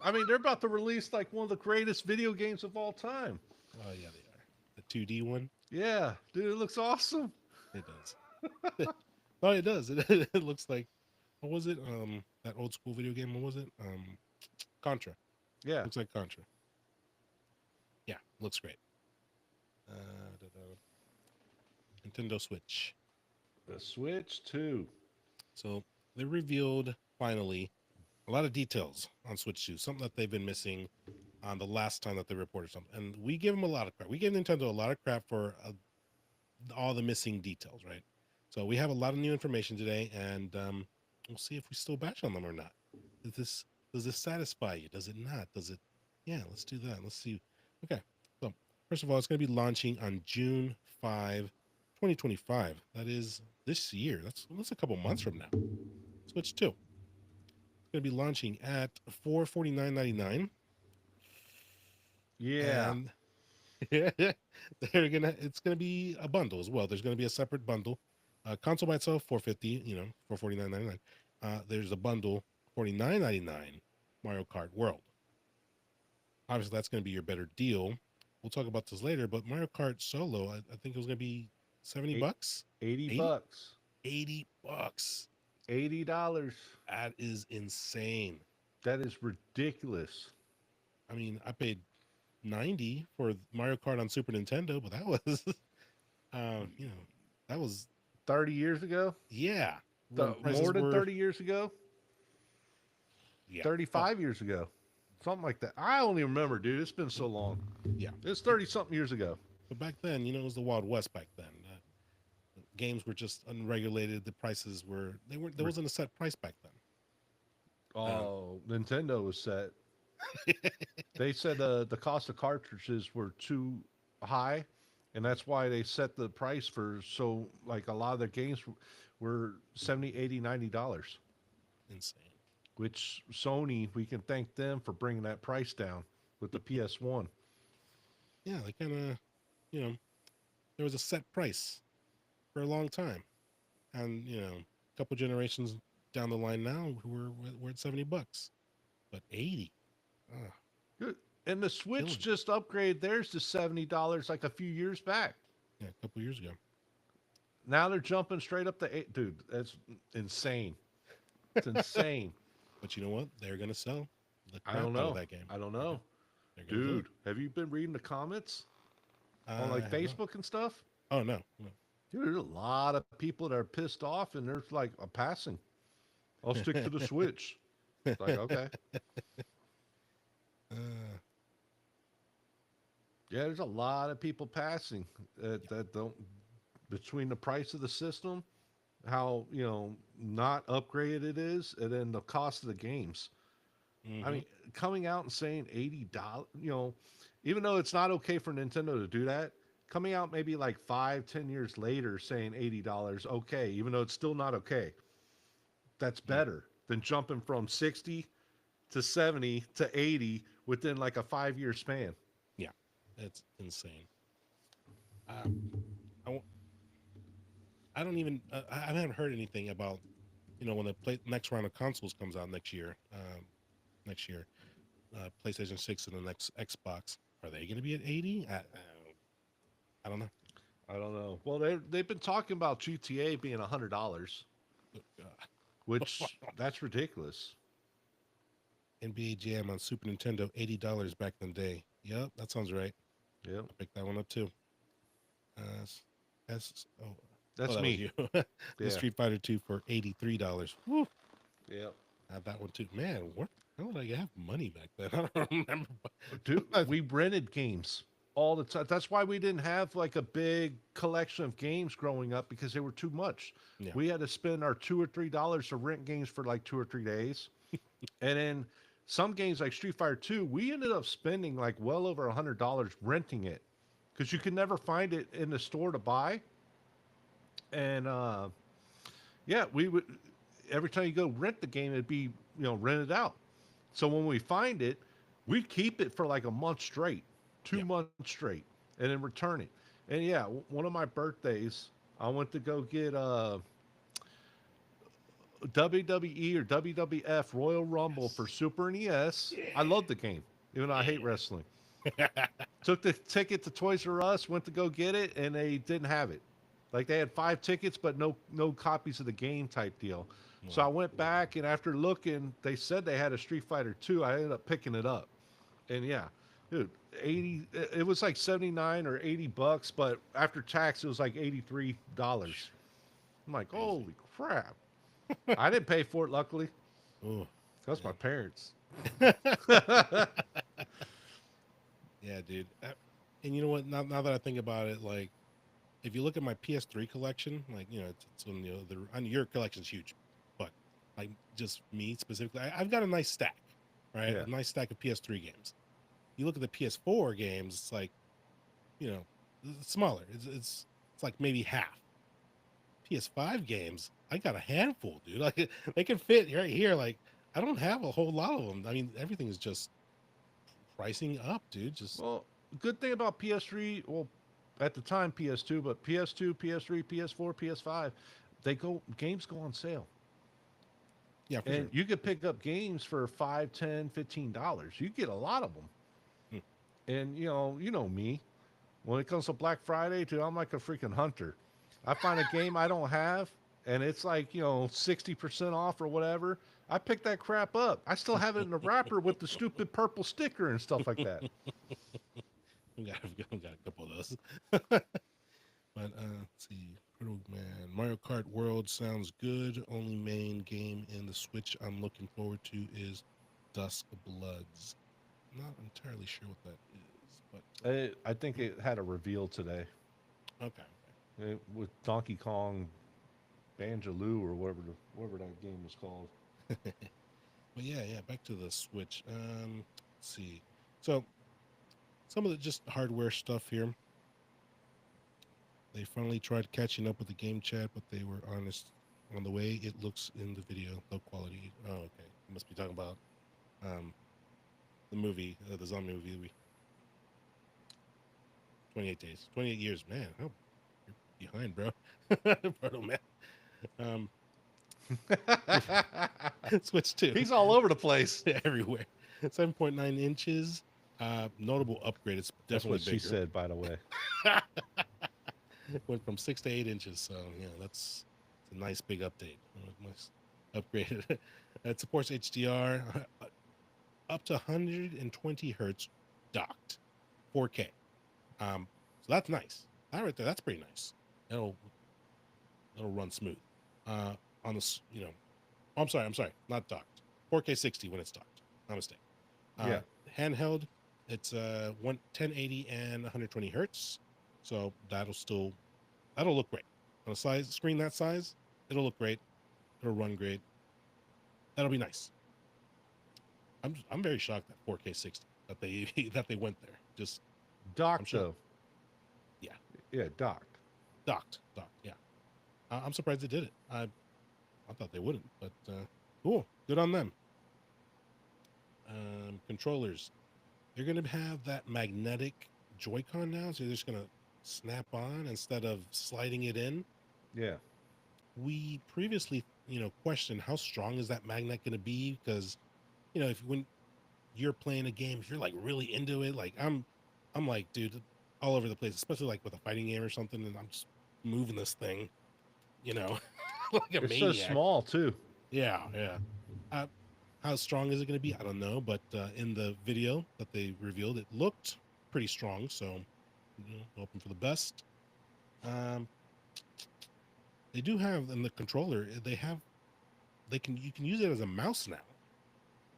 I mean, they're about to release like one of the greatest video games of all time. Oh yeah, they are. The 2D one. Yeah, dude, it looks awesome. It does. Oh, it does. It looks like, what was it? That old school video game. What was it? Contra. Yeah. Looks like Contra. Yeah, looks great. Nintendo Switch. The Switch 2. So they revealed finally a lot of details on Switch 2, something that they've been missing on the last time that they reported something. And we give them a lot of crap. We gave Nintendo a lot of crap for all the missing details, right? So we have a lot of new information today, and we'll see if we still bash on them or not. Does this satisfy you? Does it not? Does it? Yeah, let's do that. Let's see. Okay. So first of all, it's going to be launching on June 5, 2025. That is this year. That's a couple months from now. Switch 2. It's going to be launching at $449.99. Yeah. And it's gonna be a bundle as well. There's gonna be a separate bundle. Console by itself, $450, $449.99. There's a bundle, $49.99, Mario Kart World. Obviously, that's gonna be your better deal. We'll talk about this later, but Mario Kart Solo, I think it was gonna be $70. 80 bucks. $80. $80. That is insane. That is ridiculous. I mean, I paid $90 for Mario Kart on Super Nintendo, but that was, that was 30 years ago? yeah, More than 30 years ago? Yeah, 35 years ago. Something like that. I only remember, dude. It's been so long. Yeah, It's 30 something years ago. but back then, it was the Wild West. Back then, games were just unregulated. The prices there wasn't a set price back then. Oh, Nintendo was set. They said the cost of cartridges were too high, and that's why they set the price for, so like a lot of their games were $70, $80, $90. Insane. Which Sony, we can thank them for bringing that price down with the PS1. Yeah, they kind of, there was a set price for a long time, and a couple generations down the line now, we're at $70, but 80. Good. And the Switch Killing. just upgraded theirs to $70 like a few years back. Yeah, a couple years ago. Now they're jumping straight up to $8. Dude, that's insane. It's insane. But you know what? They're gonna sell the crap I don't out know. of that game. I don't know. They're gonna do Dude, have you been reading the comments it. on like I have not. Facebook and stuff? Oh no. Dude, there's a lot of people that are pissed off, and there's like a passing. I'll stick to the Switch. It's like, okay. Yeah, there's a lot of people passing that don't, between the price of the system, how, not upgraded it is, and then the cost of the games. Mhm. I mean, coming out and saying $80, even though it's not okay for Nintendo to do that, coming out maybe like 5-10 years later saying $80, okay, even though it's still not okay. That's better than jumping from 60 to 70 to 80 within like a 5-year span. Yeah, it's insane. I don't even. I haven't heard anything about, when the next round of consoles comes out next year. PlayStation 6 and the next Xbox. Are they going to be at 80? I don't know. I don't know. Well, they've been talking about GTA being $100, which that's ridiculous. NBA Jam on Super Nintendo, $80 back in the day. Yep, that sounds right. Yep. I'll pick that one up too. S, oh, That's that was me. you. The Yeah. Street Fighter 2 for $83. Woo, Yep. I have that one too. Man, what? How would I have money back then? I don't remember. Dude, we rented games all the time. That's why we didn't have like a big collection of games growing up because they were too much. Yeah, We had to spend our $2 or $3 to rent games for like 2 or 3 days. And then some games like Street Fighter 2, we ended up spending like well over $100 renting it because you could never find it in the store to buy. And yeah, we would every time you go rent the game, it'd be rented out. So when we find it, we keep it for like a month straight, two yeah. months straight, and then return it. And yeah, one of my birthdays, I went to go get WWE or WWF Royal Rumble for Yes. Super NES. Yeah. I love the game, even though I hate wrestling. Took the ticket to Toys R Us, went to go get it, and they didn't have it. Like they had 5 tickets, but no copies of the game type deal. So I Wow. went back, and after looking, they said they had a Street Fighter 2. I ended up picking it up, and yeah, dude, 80. It was like 79 or $80, but after tax, it was like $83. I'm like, Crazy. holy crap! I didn't pay for it, luckily. Oh, That's my parents. man. Yeah, dude. And you know what? Now that I think about it, like if you look at my PS3 collection, like it's on I mean, your collection's huge, but like just me specifically, I've got a nice stack, right? Yeah. A nice stack of PS3 games. You look at the PS4 games, it's like you know, it's smaller. It's like maybe half. PS5 games, I got a handful, dude. Like they can fit right here. Like I don't have a whole lot of them. I mean, everything is just pricing up, dude. Just Well, good thing about PS3, well, at the time PS2, but PS2, PS3, PS4, PS5, games go on sale. yeah, for And sure. you could pick up games for 5, 10, $15. You get a lot of them. Hmm. And you know me. When it comes to Black Friday, dude, I'm like a freaking hunter. I find a game I don't have and it's like, 60% off or whatever. I pick that crap up. I still have it in the wrapper with the stupid purple sticker and stuff like that. We got a couple of those. But let's see. Turtle Man, Mario Kart World sounds good. Only main game in the Switch I'm looking forward to is Dusk Bloods. Not entirely sure what that is, but I think it had a reveal today okay. with Donkey Kong Banjaloo or whatever that game was called. But yeah, back to the Switch. Let's see. So some of the just hardware stuff here. They finally tried catching up with the game chat, but they were honest on the way it looks in the video. Low quality. Oh, okay. You must be talking about um, the movie, the zombie movie. 28 days, 28 years, man. Oh, you're behind, bro. Bro, man. Um, Switch 2. He's all over the place. Everywhere. 7.9 inches. Notable upgrade. It's That's definitely what she bigger. said, by the way. Went from 6 to 8 inches. So, yeah, that's a nice big update. Nice upgraded. It supports HDR up to 120 hertz docked 4K. So that's nice. That right there, that's pretty nice. It'll run smooth. On this, I'm sorry, not docked. 4K 60 when it's docked. My mistake. Yeah. Handheld, it's 1080 and 120 hertz. So that'll look great. On a screen that size, it'll look great. It'll run great. That'll be nice. I'm very shocked at 4K 60 that they went there. Just Docked, sure. though. Yeah. Yeah, docked. docked. Yeah. I'm surprised they did it. I thought they wouldn't, but cool. Good on them. Controllers. They're going to have that magnetic Joy-Con now, so they're just going to snap on instead of sliding it in. Yeah. We previously, questioned how strong is that magnet going to be, because, when you're playing a game, if you're like really into it, like I'm like, dude, all over the place, especially like with a fighting game or something, and I'm just moving this thing, like a It's maniac. so small, too. Yeah. How strong is it going to be? I don't know, but in the video that they revealed, it looked pretty strong. So, hoping for the best. Um, they do have in the controller. You can use it as a mouse now.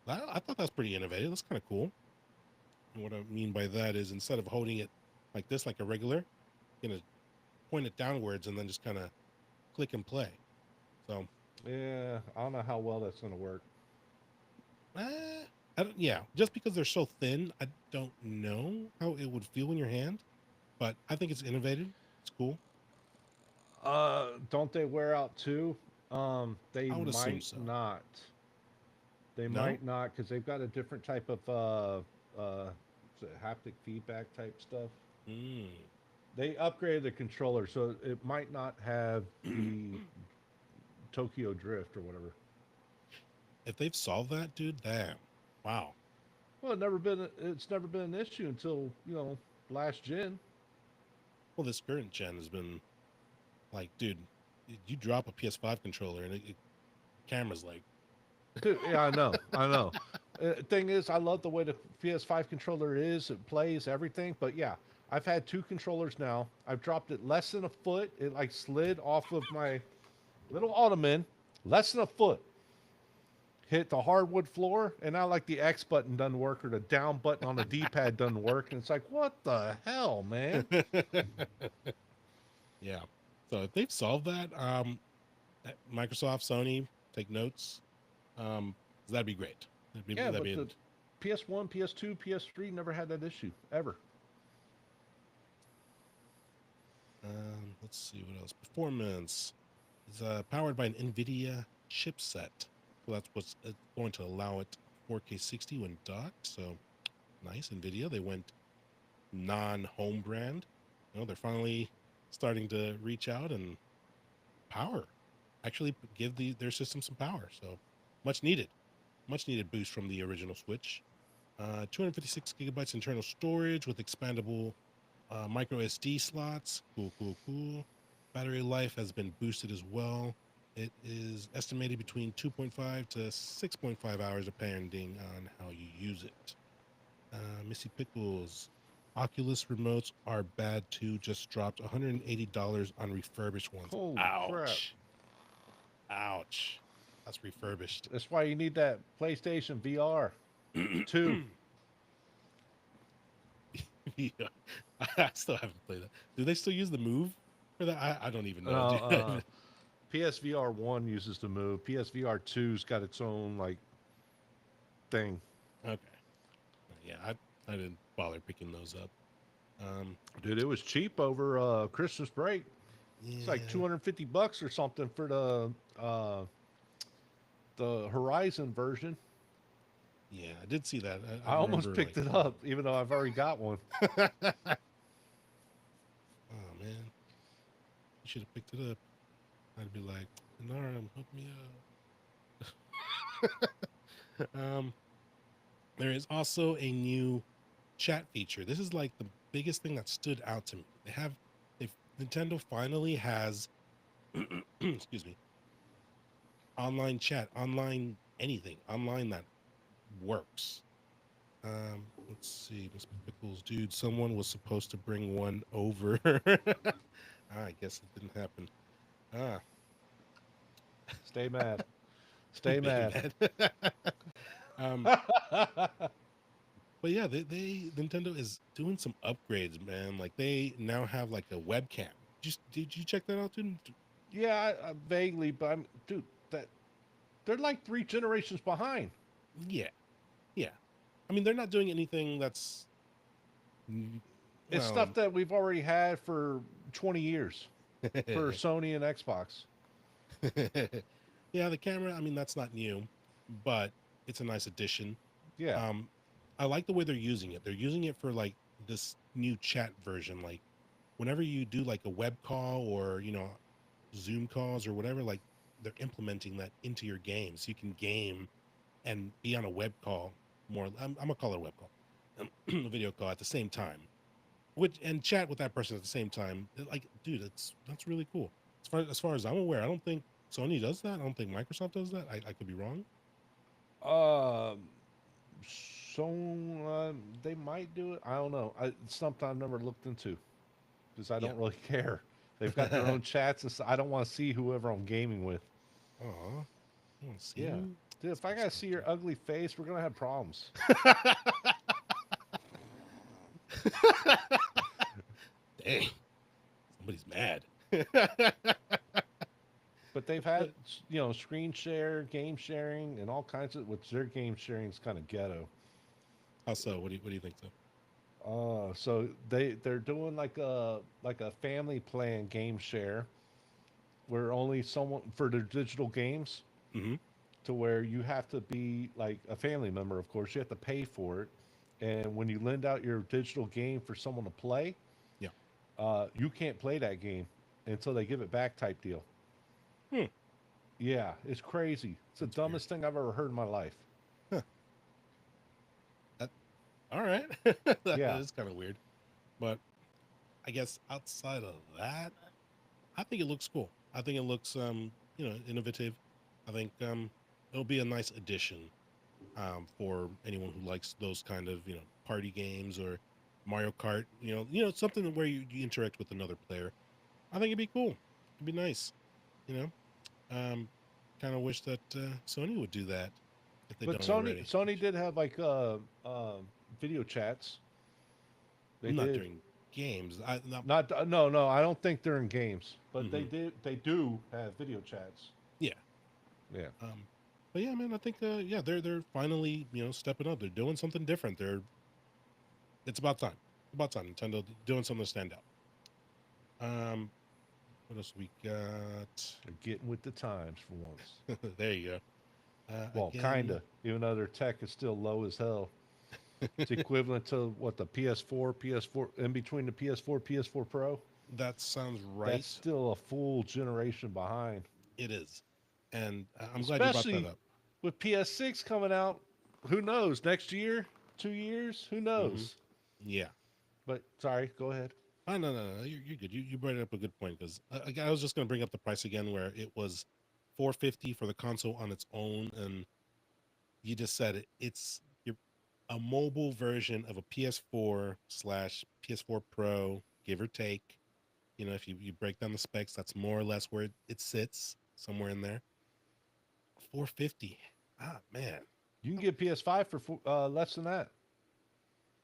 I thought that's pretty innovative. That's kind of cool. And what I mean by that is instead of holding it like this, like a regular, you're gonna point it downwards and then just kind of click and play. So, Yeah, I don't know how well that's going to work. yeah, just because they're so thin, I don't know how it would feel in your hand, but I think it's innovative. It's cool. Don't they wear out too? They I would assume might so. not. They No? might not because they've got a different type of is it haptic feedback type stuff. Mm. They upgraded the controller, so it might not have the Tokyo Drift or whatever. If they've solved that, dude, damn. Wow. Well, it's never been an issue until last gen. Well, this current gen has been like, dude, you drop a PS5 controller and camera's like, Dude, yeah, I know. Thing is, I love the way the PS5 controller is. It plays everything, but yeah, I've had two controllers now. I've dropped it less than a foot. It like slid off of my little ottoman, less than a foot. Hit the hardwood floor, and now like the X button doesn't work or the down button on the D-pad doesn't work, and it's like, what the hell, man? yeah. So if they've solved that, Microsoft, Sony, take notes. That'd be great. Yeah, That'd but be the PS1, PS2, PS3 never had that issue ever. let's see what else. Performance is powered by an NVIDIA chipset. So that's what's going to allow it 4K 60 when docked. So nice, NVIDIA. They went non-home brand. They're finally starting to reach out and power. Actually, give their system some power. So much needed boost from the original Switch. 256 gigabytes internal storage with expandable micro SD slots. Cool. Battery life has been boosted as well. It is estimated between 2.5 to 6.5 hours depending on how you use it. Missy Pickles. Oculus remotes are bad too. Just dropped $180 on refurbished ones. Holy crap. Ouch. That's refurbished. That's why you need that PlayStation VR 2. Yeah. I still haven't played that. Do they still use the Move for that? I don't even know. PSVR 1 uses the Move. PSVR 2's got its own like thing. Okay. Yeah, I didn't bother picking those up. Dude, it was cheap over Christmas break. Yeah. It's like $250 or something for the Horizon version. Yeah, I did see that. I almost picked it up, even though I've already got one. Oh man, you should have picked it up. I'd be like, Minarum, hook me up. There is also a new chat feature. This is like the biggest thing that stood out to me. Nintendo finally has, excuse me, online chat, online anything, online that works. Let's see, Miss Pickles, dude. Someone was supposed to bring one over. I guess it didn't happen. Stay mad. Stay mad. But yeah, Nintendo is doing some upgrades, man. Like they now have like a webcam. Did you check that out, dude? Yeah, vaguely, but dude, they're like 3 generations behind. Yeah. I mean, they're not doing anything that's. It's stuff that we've already had for 20 years for Sony and Xbox. Yeah, the camera. I mean, that's not new, but it's a nice addition. Yeah. I like the way they're using it. They're using it for like this new chat version. Like whenever you do like a web call or Zoom calls or whatever, like they're implementing that into your game, so you can game and be on a web call. I'm gonna call it a web call, a video call at the same time, and chat with that person at the same time. Like, dude, that's really cool. As far as I'm aware, I don't think Sony does that. I don't think Microsoft does that. I could be wrong. Um, so they might do it. I don't know. It's something I've never looked into because I Yeah. don't really care. They've got their own chats. I don't want to see whoever I'm gaming with. Oh, I want to see Yeah, you. dude. If I gotta see your ugly face, we're gonna have problems. Dang, somebody's mad. But they've had, screen share, game sharing, and all kinds of. Which their game sharing is kind of ghetto. How so? What do you think so? So they're doing like a family plan game share where only someone for their digital games Mm-hmm. to where you have to be like a family member. Of course, you have to pay for it, and when you lend out your digital game for someone to play, Yeah. you can't play that game until they give it back. Type deal. Hmm. Yeah, it's crazy. It's the That's weird. dumbest thing I've ever heard in my life. Huh. That, all right. That Yeah, is kind of weird, but I guess outside of that, I think it looks cool. I think it looks innovative. I think it'll be a nice addition for anyone who likes those kind of party games or Mario Kart. Something where you interact with another player. I think it'd be cool. It'd be nice. You know, um, kind of wish that Sony would do that if they but don't Sony already. Sony did have like video chats. They Not did. during games. I not. Not no no. I don't think they're in games, but they Hmm. did. They do have video chats. Yeah. Yeah. But yeah, man, I think they're finally stepping up. They're doing something different. It's about time. About time Nintendo doing something to stand out. Um, what else we got? They're getting with the times for once. There you go. Well, Again, kinda. Even though their tech is still low as hell. It's equivalent to what the PS4 in between the PS4, PS4 Pro. that sounds That's right. still a full generation behind. It is, and I'm glad you brought that Especially up. with PS6 coming out. Who knows? Next year, 2 years, who Hmm. knows? Yeah. But sorry, go ahead. Oh, no. You're good. You brought up a good point because I was just going to bring up the price again, where it was 450 for the console on its own, and you just said it. It's you're a mobile version of a PS4 slash PS4 Pro, give or take. If you break down the specs, that's more or less where it sits, somewhere in there. 450. Ah, man. You can get PS5 for less than that.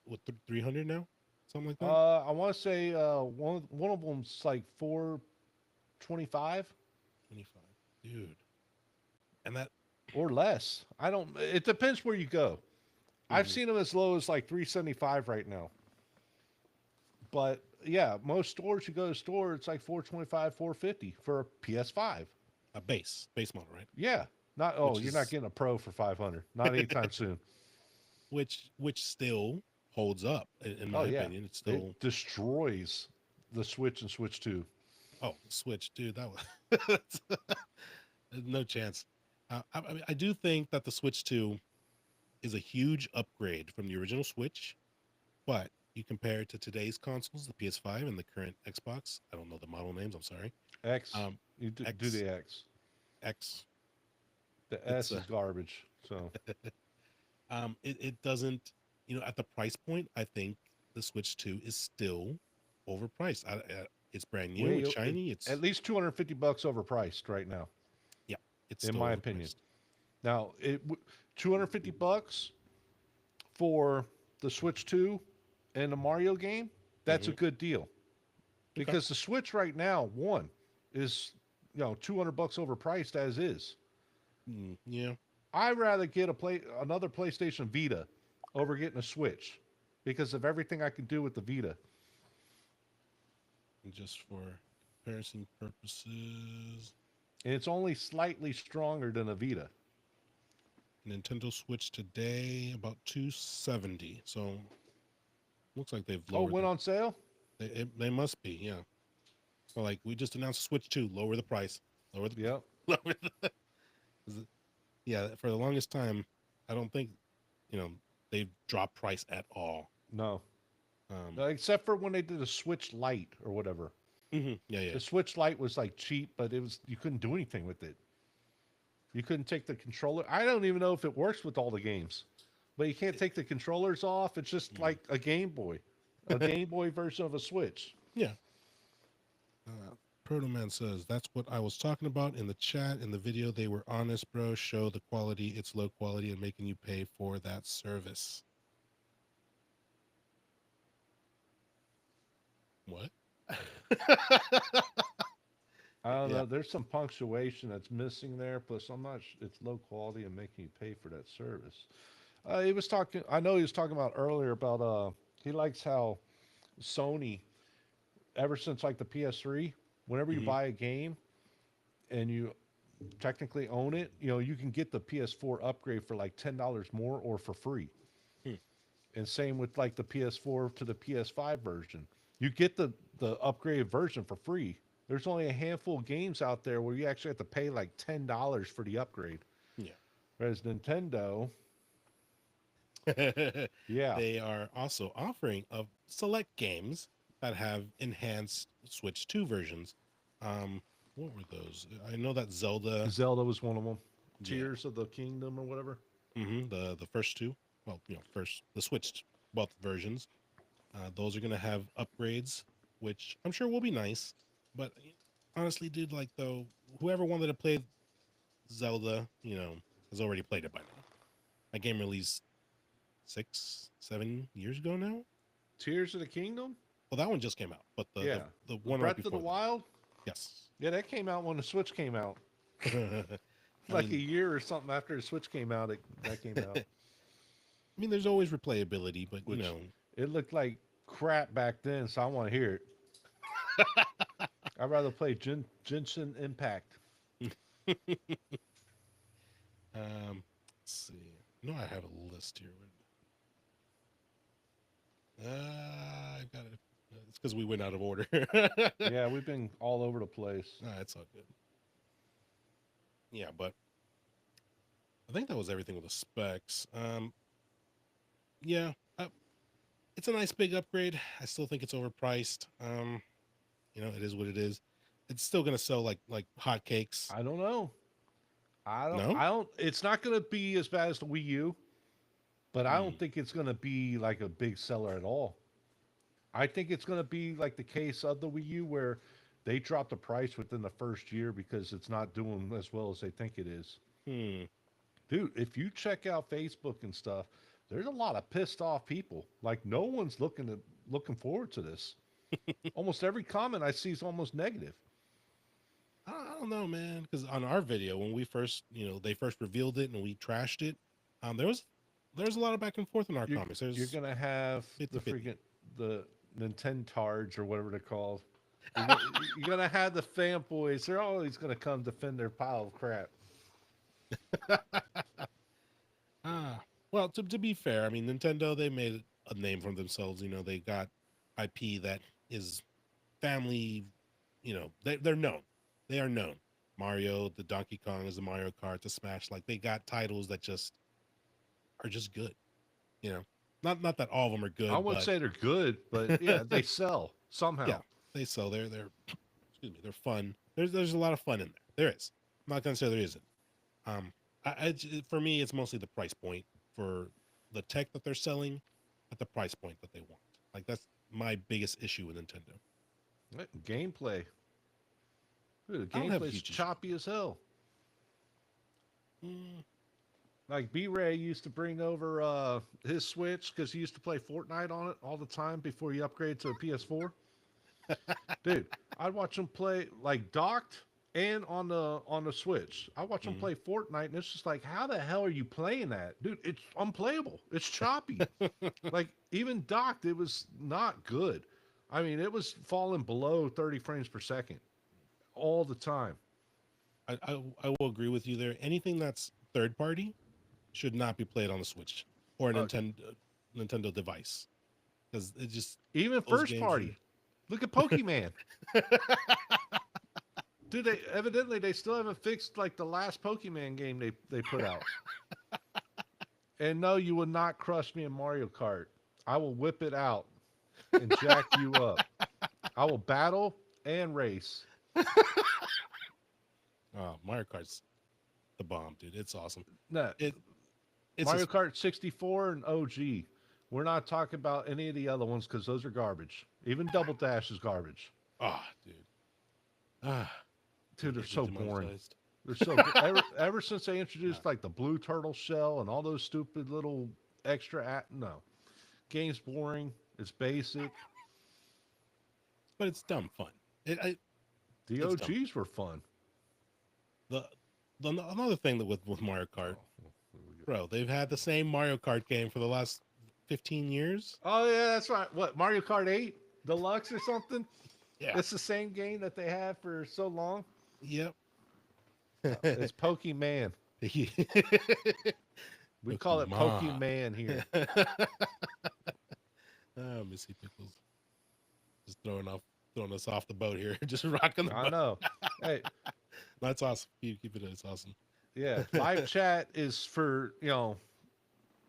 What, 300 now? Something like that? I want to say one of them's like 425 25. Dude. And that. or less. I don't. It depends where you go. I've Mhm. seen them as low as like 375 right now. But yeah, most stores you go to store, it's like 425, 450 for a PS5. A base model, right? Yeah, not Which you're not is getting a Pro for 500. Not anytime soon. which still holds up in Oh my yeah, opinion. It's it still. destroys the Switch and Switch 2. Oh, Switch, dude, that was no chance. I do think that the Switch 2 is a huge upgrade from the original Switch, but you compare it to today's consoles, the PS5 and the current Xbox. I don't know the model names. I'm sorry. X, Um, you do X the X. X. The It's S is garbage. So it doesn't at the price point. I think the Switch 2 is still overpriced. It's brand new. way It's shiny. at It's least $250 overpriced right now, yeah. It's in still my opinion. overpriced. Now $250 for the Switch 2 and the Mario game. That's a Hmm. good deal Okay. because the Switch right now one is $200 overpriced as is. Yeah. I'd rather get another PlayStation Vita over getting a Switch because of everything I can do with the Vita. Just for comparison purposes, And it's only slightly stronger than a Vita. Nintendo Switch today about 270. So looks like they've Oh, lowered went on sale? they must be, yeah. So like we just announced Switch 2, lower the price. Lower the Yep. lower the, yeah, for the longest time, I don't think, you know, they've dropped price at all. No. Um, No, except for when they did a Switch Lite or whatever. yeah, yeah. The Switch Lite was like cheap, but it was you couldn't do anything with it. You couldn't take the controller. I don't even know if it works with all the games, but you can't take the controllers off. It's just like a Game Boy version of a Switch. Yeah. Proto Man says that's what I was talking about in the chat in the video. They were honest, bro. Show the quality. It's low quality and making you pay for that service. What? I don't Yeah. know. There's some punctuation that's missing there. Plus, I'm not. It's low quality and making you pay for that service. He was talking. I know he was talking about earlier about. He likes how Sony, ever since like the PS3, whenever you Hmm. buy a game and you technically own it, you can get the PS4 upgrade for like $10 more or for free. Hmm. And same with like the PS4 to the PS5 version. You get the upgraded version for free. There's only a handful of games out there where you actually have to pay like $10 for the upgrade. Yeah. Whereas Nintendo, yeah, They are also offering of select games that have enhanced Switch 2 versions. What were those? I know that Zelda, Zelda was one of them. yeah, Tears of the Kingdom or whatever. the first two. Well, first the Switch both versions. Those are gonna have upgrades, which I'm sure will be nice. But honestly, dude, like though, whoever wanted to play Zelda, has already played it by now. That game released 6, 7 years ago now. Tears of the Kingdom? Well, that one just came out, but Yeah. the one right Breath of before the that. Wild? Yes. Yeah, that came out when the Switch came out. I Like a mean, year or something after the Switch came out, that came out. there's always replayability, but Which it looked like crap back then, so I want to hear it. I'd rather play Genshin Impact. let's see. No, I have a list here. I got it. It's because we went out of order. Yeah, we've been all over the place. Nah, it's all good. Yeah, but I think that was everything with the specs. Yeah, it's a nice big upgrade. I still think it's overpriced. It is what it is. It's still gonna sell like hotcakes. I don't know. No? I don't. It's not going to be as bad as the Wii U, but I Hmm. don't think it's going to be like a big seller at all. I think it's going to be like the case of the Wii U where they drop the price within the first year because it's not doing as well as they think it is. Hmm. Dude, if you check out Facebook and stuff, there's a lot of pissed off people. Like no one's looking forward to this. Almost every comment I see is almost negative. I don't know, man. Because on our video, when we first, they first revealed it and we trashed it, there's a lot of back and forth in our You're, comments. you're There's gonna have 50 the 50. freaking the Nintendards or whatever they're called. You're gonna, you're gonna have the fanboys. They're always gonna come defend their pile of crap. Well, to be fair, I mean, Nintendo, they made a name for themselves. They got IP that is family. They're known. They are known. Mario, the Donkey Kong is the Mario Kart, the Smash. Like they got titles that just are just good. You know, not that all of them are I good, wouldn't but say they're good, but yeah, they sell yeah, somehow. they sell. They're excuse me, they're fun. There's a lot of fun in there. There is. I'm not gonna say there isn't. For me, it's mostly the price point for the tech that they're selling at the price point that they want. Like that's my biggest issue with Nintendo. Gameplay. Dude, the I don't have a gameplay's huge issue. choppy as hell. Mm, Like B-Ray used to bring over his Switch because he used to play Fortnite on it all the time before he upgraded to a PS4. Dude, I'd watch him play like docked and on the Switch. I watch him mm. play Fortnite, and it's just like, how the hell are you playing that, dude? It's unplayable. It's choppy. Like even docked, it was not good. I mean, it was falling below 30 frames per second all the time. I will agree with you there. Anything that's third party should not be played on the Switch or a Uh, Nintendo device because it just Even those first games party. Look at Pokemon. Dude, they evidently they still haven't fixed like the last Pokemon game they put out. And no, you will not crush me in Mario Kart. I will whip it out and jack you up. I will battle and race. Mario Kart's the bomb, dude. It's awesome. No, It it's Mario just, Kart 64 and OG. We're not talking about any of the other ones because those are garbage. Even Double Dash is garbage. dude. Ah, Dude, they're get me so boring. demonetized. They're so ever since they introduced like the blue turtle shell and all those stupid little no. Game's boring. It's basic. But it's dumb fun. The It's dumb. OGs were fun. The, another thing that with Mario Kart, bro, they've had the same Mario Kart game for the last 15 years. Oh yeah, that's right. What, Mario Kart 8 Deluxe or something? Yeah. It's the same game that they had for so long. Yep. It's Pokemon. We call it Pokemon here. Oh, Missy Pickles. Just throwing us off the boat here. Just rocking the boat. I know. Hey, That's awesome. Keep it. It's awesome. yeah. Live chat is for,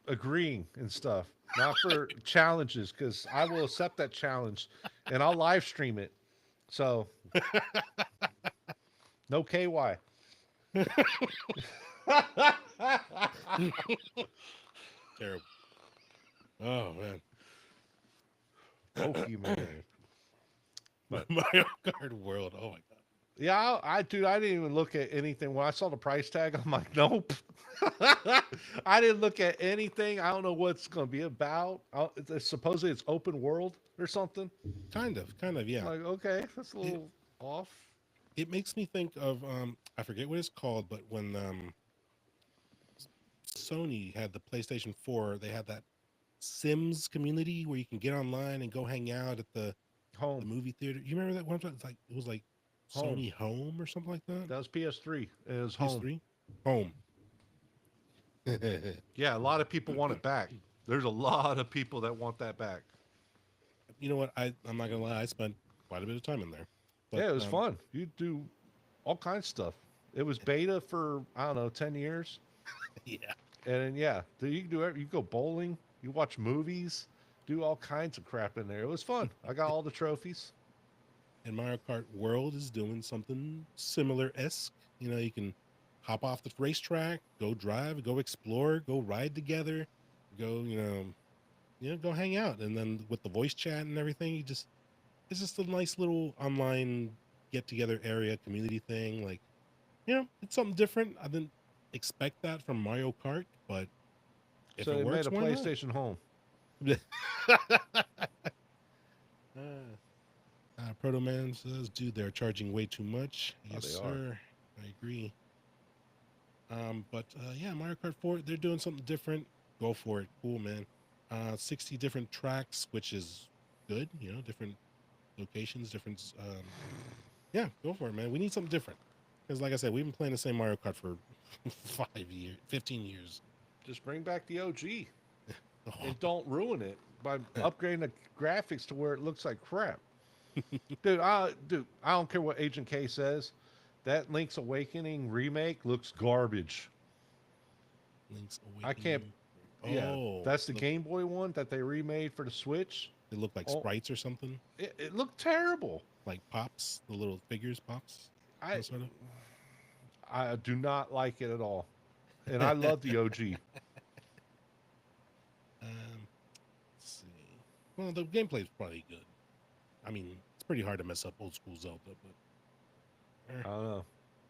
agreeing and stuff, not for challenges, because I will accept that challenge and I'll live stream it. So, no KY. Terrible. Oh man. Pokemon. But Mario Kart World. Oh my god. Yeah, dude, I didn't even look at anything. When I saw the price tag, I'm like, nope. I didn't look at anything. I don't know what it's going to be about. Supposedly it's open world or something. Kind of, yeah. Like, okay, that's a little off. It makes me think of I forget what it's called, but when Sony had the PlayStation 4, they had that Sims community where you can get online and go hang out at the movie theater. You remember that one? It was like Sony Home or something like that. That was PS3. It was PS3? Home. Yeah, a lot of people want it back. There's a lot of people that want that back. You know what? I'm not gonna lie. I spent quite a bit of time in there. But, yeah, it was fun. You do all kinds of stuff. It was beta for, I don't know, 10 years. Yeah. And yeah, you can do everything. You go bowling, you watch movies, do all kinds of crap in there. It was fun. I got all the trophies. And Mario Kart World is doing something similar-esque. You know, you can hop off the racetrack, go drive, go explore, go ride together, go, go hang out. And then with the voice chat and everything, it's just a nice little online get-together area, community thing. Like, it's something different. I didn't expect that from Mario Kart, but if So it they works, made a why PlayStation Home. Proto Man says, dude, they're charging way too much. Yes, sir. I agree. But yeah, Mario Kart 4, they're doing something different. Go for it. Cool, man. 60 different tracks, which is good, different locations, different yeah, go for it, man. We need something different. Because like I said, we've been playing the same Mario Kart for 15 years. Just bring back the OG. And don't ruin it by upgrading the graphics to where it looks like crap. Dude, I don't care what Agent K says. That Link's Awakening remake looks garbage. Link's Awakening. I can't. Yeah, that's the Game Boy one that they remade for the Switch. They look like sprites or something. It looked terrible. Like pops, the little figures pops. I do not like it at all, and I love the OG. Let's see. Well, the gameplay is probably good. I mean, it's pretty hard to mess up old school Zelda, but I don't know.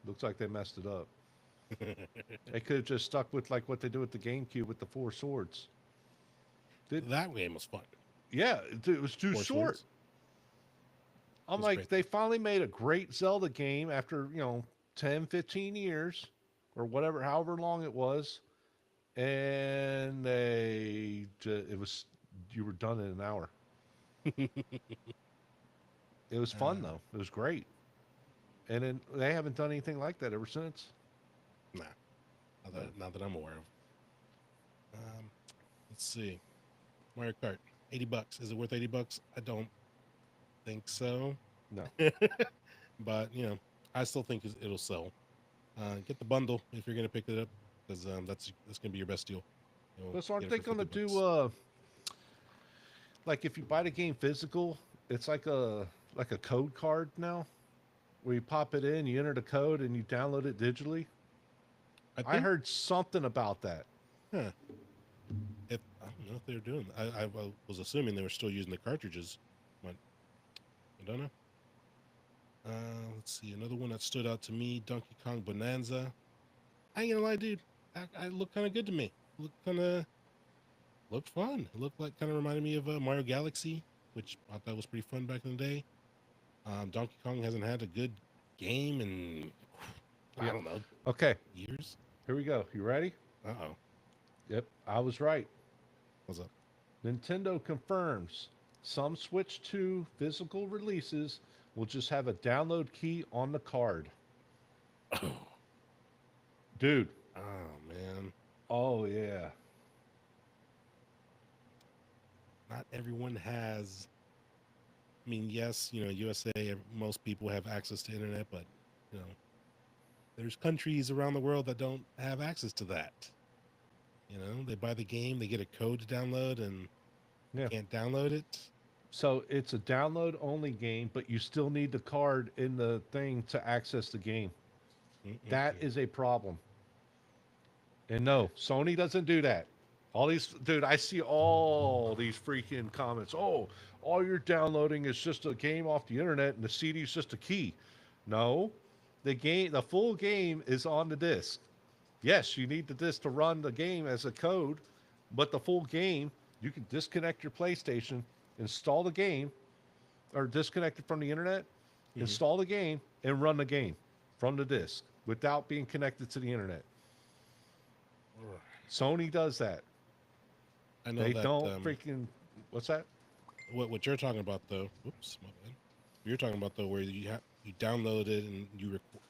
Looks like they messed it up. They could have just stuck with like what they do with the GameCube with the 4 swords. That game was fun. Yeah, it was too 4 short. swords? I'm like, they finally made a great Zelda game after, 10, 15 years or whatever, however long it was. And you were done in an hour. It was fun though. It was great. And then they haven't done anything like that ever since. Nah, not that I'm aware of. Let's see. Mario Kart, $80. Is it worth $80? I don't think so. No. But I still think it'll sell. Get the bundle if you're gonna pick it up, because that's gonna be your best deal. So aren't they gonna do like if you buy the game physical, it's like a code card now, where you pop it in, you enter the code, and you download it digitally. I I think. heard something about that. Huh. If I don't know if they were doing. I was assuming they were still using the cartridges, but I don't know. Let's see. Another one that stood out to me: Donkey Kong Bonanza. I ain't gonna lie, dude. I looked kind of good to me. Looked fun. It looked like kind of reminded me of Mario Galaxy, which I thought was pretty fun back in the day. Donkey Kong hasn't had a good game in I Yep. don't know Okay, years. here we go. You ready? Uh-oh. Yep, I was right. What's up? Nintendo confirms some Switch 2 physical releases will just have a download key on the card. Oh, Dude, man. oh yeah. Not everyone has. I mean, yes, USA, most people have access to internet, but you know, there's countries around the world that don't have access to that. They buy the game, they get a code to download, and Yeah. can't download it. So it's a download only game, but you still need the card in the thing to access the game. That Mm-mm-mm. is a problem. And no, Sony doesn't do that. All these, dude, I see all these freaking comments. Oh, all you're downloading is just a game off the internet and the CD is just a key. No, the full game is on the disc. Yes, you need the disc to run the game as a code, but the full game, you can disconnect your PlayStation, install the game, or disconnect it from the internet, Mhm. install the game, and run the game from the disc without being connected to the internet. Sony does that. I know They that don't freaking. What's that? what you're talking about though. Oops, my bad. You're talking about though where you download it and you record.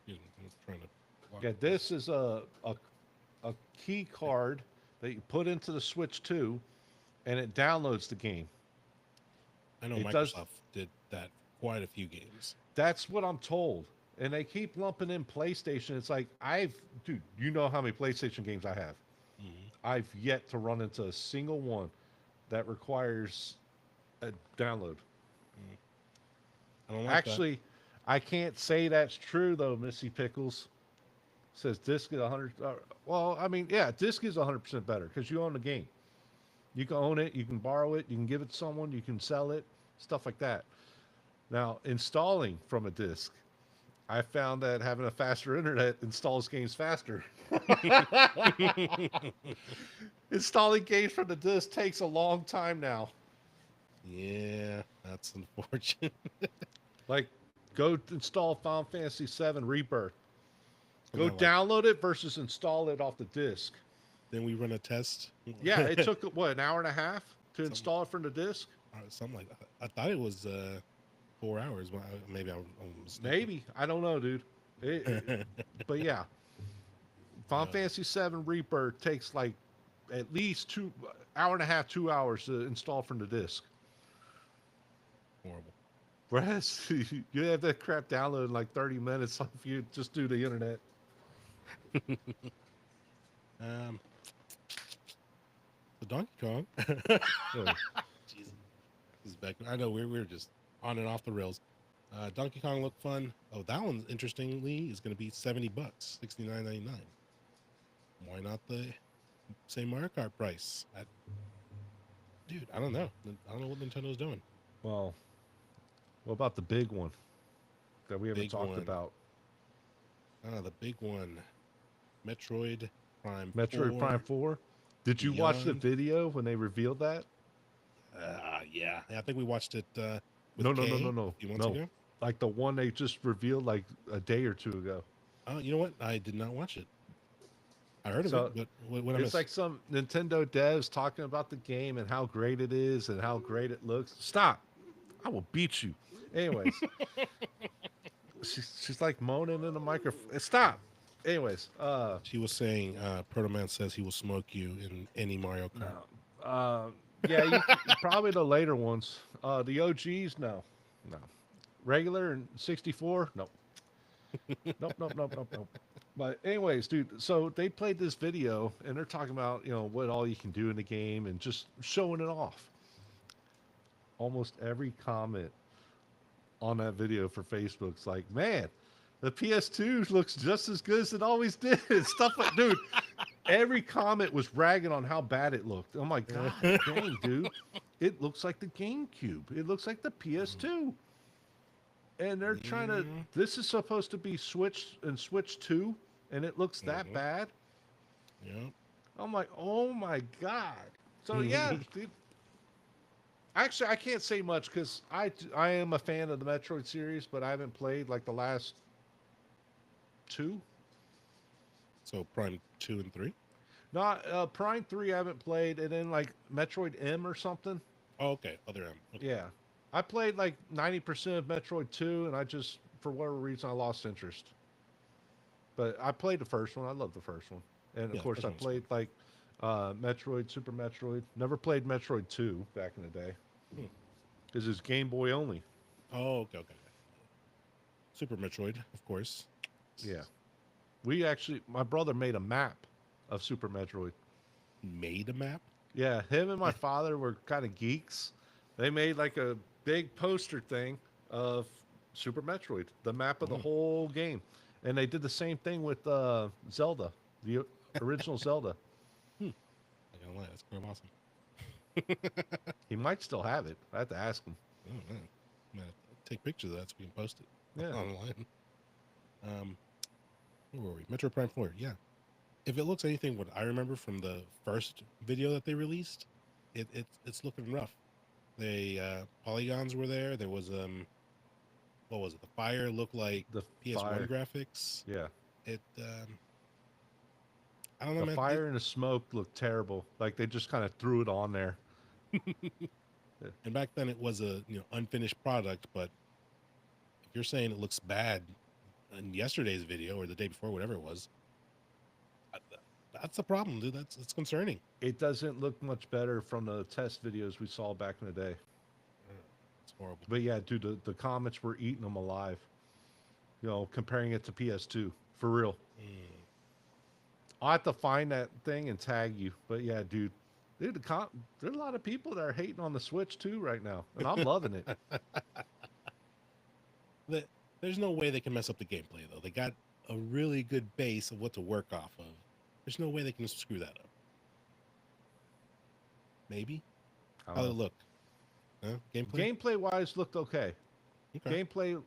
Excuse me, I'm trying to. Block Yeah, this is a key card that you put into the Switch 2, and it downloads the game. I know It does. Microsoft did that for quite a few games. That's what I'm told. And they keep lumping in PlayStation. It's like dude, you know how many PlayStation games I have. Hmm. I've yet to run into a single one that requires a download. I don't like that. Actually, I can't say that's true though, Missy Pickles. Says disc is 100. Well, I mean, yeah, disc is 100% better because you own the game. You can own it, you can borrow it, you can give it to someone, you can sell it, stuff like that. Now, installing from a disc, I found that having a faster internet installs games faster. Installing games from the disc takes a long time now. Yeah, that's unfortunate. Like, go install Final Fantasy VII Rebirth. And Go then, like, download it versus install it off the disc. then we run a test. Yeah, it took what, an hour and a half to Something, install it from the disc. something like that. I thought it was 4 hours. But maybe I'm mistaken. Maybe, I don't know, dude. But yeah, Final Fantasy VII Rebirth takes like at least 2 hour and a half, 2 hours to install from the disc. Horrible. Whereas you have that crap download in like 30 minutes if you just do the internet. Um, the Donkey Kong. Yeah. Jesus, this is back. I know we're just on and off the rails. Donkey Kong looked fun. Oh, that one interestingly is going to be $70, $69.99. Why not the same Mario Kart price? Dude, I don't know. I don't know what Nintendo's doing. Well, what about the big one that we haven't Big talked one. about? The big one, Metroid Prime. Metroid 4 Prime 4. Did you watch the Beyond. video when they revealed that? Yeah, I think we watched it. With No, Kay no. A few months ago. Like the one they just revealed like a day or two ago. Oh, you know what? I did not watch it. I heard of So, it, but what I It's missed? like some Nintendo devs talking about the game and how great it is and how great it looks. Stop. I will beat you. Anyways, she's like moaning in the microphone. Stop. Anyways, She was saying, Proto Man says he will smoke you in any Mario Kart. no. Yeah, probably the later ones. The OGs, no. Regular and 64, no. Nope. But anyways, dude, so they played this video and they're talking about, what all you can do in the game and just showing it off. Almost every comment on that video for Facebook's like, man, The PS2 looks just as good as it always did. Stuff like, dude, every comment was ragging on how bad it looked. I'm like, God dang, dude, it looks like the GameCube. It looks like the PS2. And they're trying to. This is supposed to be Switch and Switch 2, and it looks that bad. Yeah. I'm like, oh my God. So yeah, dude. Actually, I can't say much because I am a fan of the Metroid series, but I haven't played like the last two. So Prime 2 and 3. Not Prime 3 I haven't played, and then like Metroid M or something. Oh, okay. Other M. Okay. Yeah. I played like 90% of Metroid 2, and I just, for whatever reason, I lost interest. But I played the first one. I love the first one. And of Yeah, course, first I one's played like Metroid, Super Metroid. Never played Metroid 2 back in the day. Because it's Game Boy only. Oh, okay. Super Metroid, of course. Yeah. We actually, my brother made a map of Super Metroid. Made a map? Yeah, him and my father were kind of geeks. They made like a big poster thing of Super Metroid, the map of the whole game. And they did the same thing with Zelda, the original Zelda. I gotta lie, that's kind of awesome. He might still have it. I have to ask him. Oh, man. I'm gonna take pictures of that so we can post it Yeah. online. Where were we? Metro Prime 4, yeah. If it looks anything what I remember from the first video that they released, it's looking rough. They polygons were there. There was what was it? The fire looked like The PS1 fire. graphics. Yeah. It I don't know, The man. fire and the smoke looked terrible. Like they just kind of threw it on there. And back then it was a unfinished product, but if you're saying it looks bad in yesterday's video or the day before, whatever it was, that's the problem, dude. It's concerning. It doesn't look much better from the test videos we saw back in the day. It's horrible. But yeah, dude, the comments were eating them alive. Comparing it to PS2. For real. I'll have to find that thing and tag you. But yeah, dude, there's a lot of people that are hating on the Switch too right now. And I'm loving it. There's no way they can mess up the gameplay, though. They got a really good base of what to work off of. There's no way they can screw that up. Maybe? How did it look? Huh? Gameplay? Gameplay-wise, looked okay. Gameplay,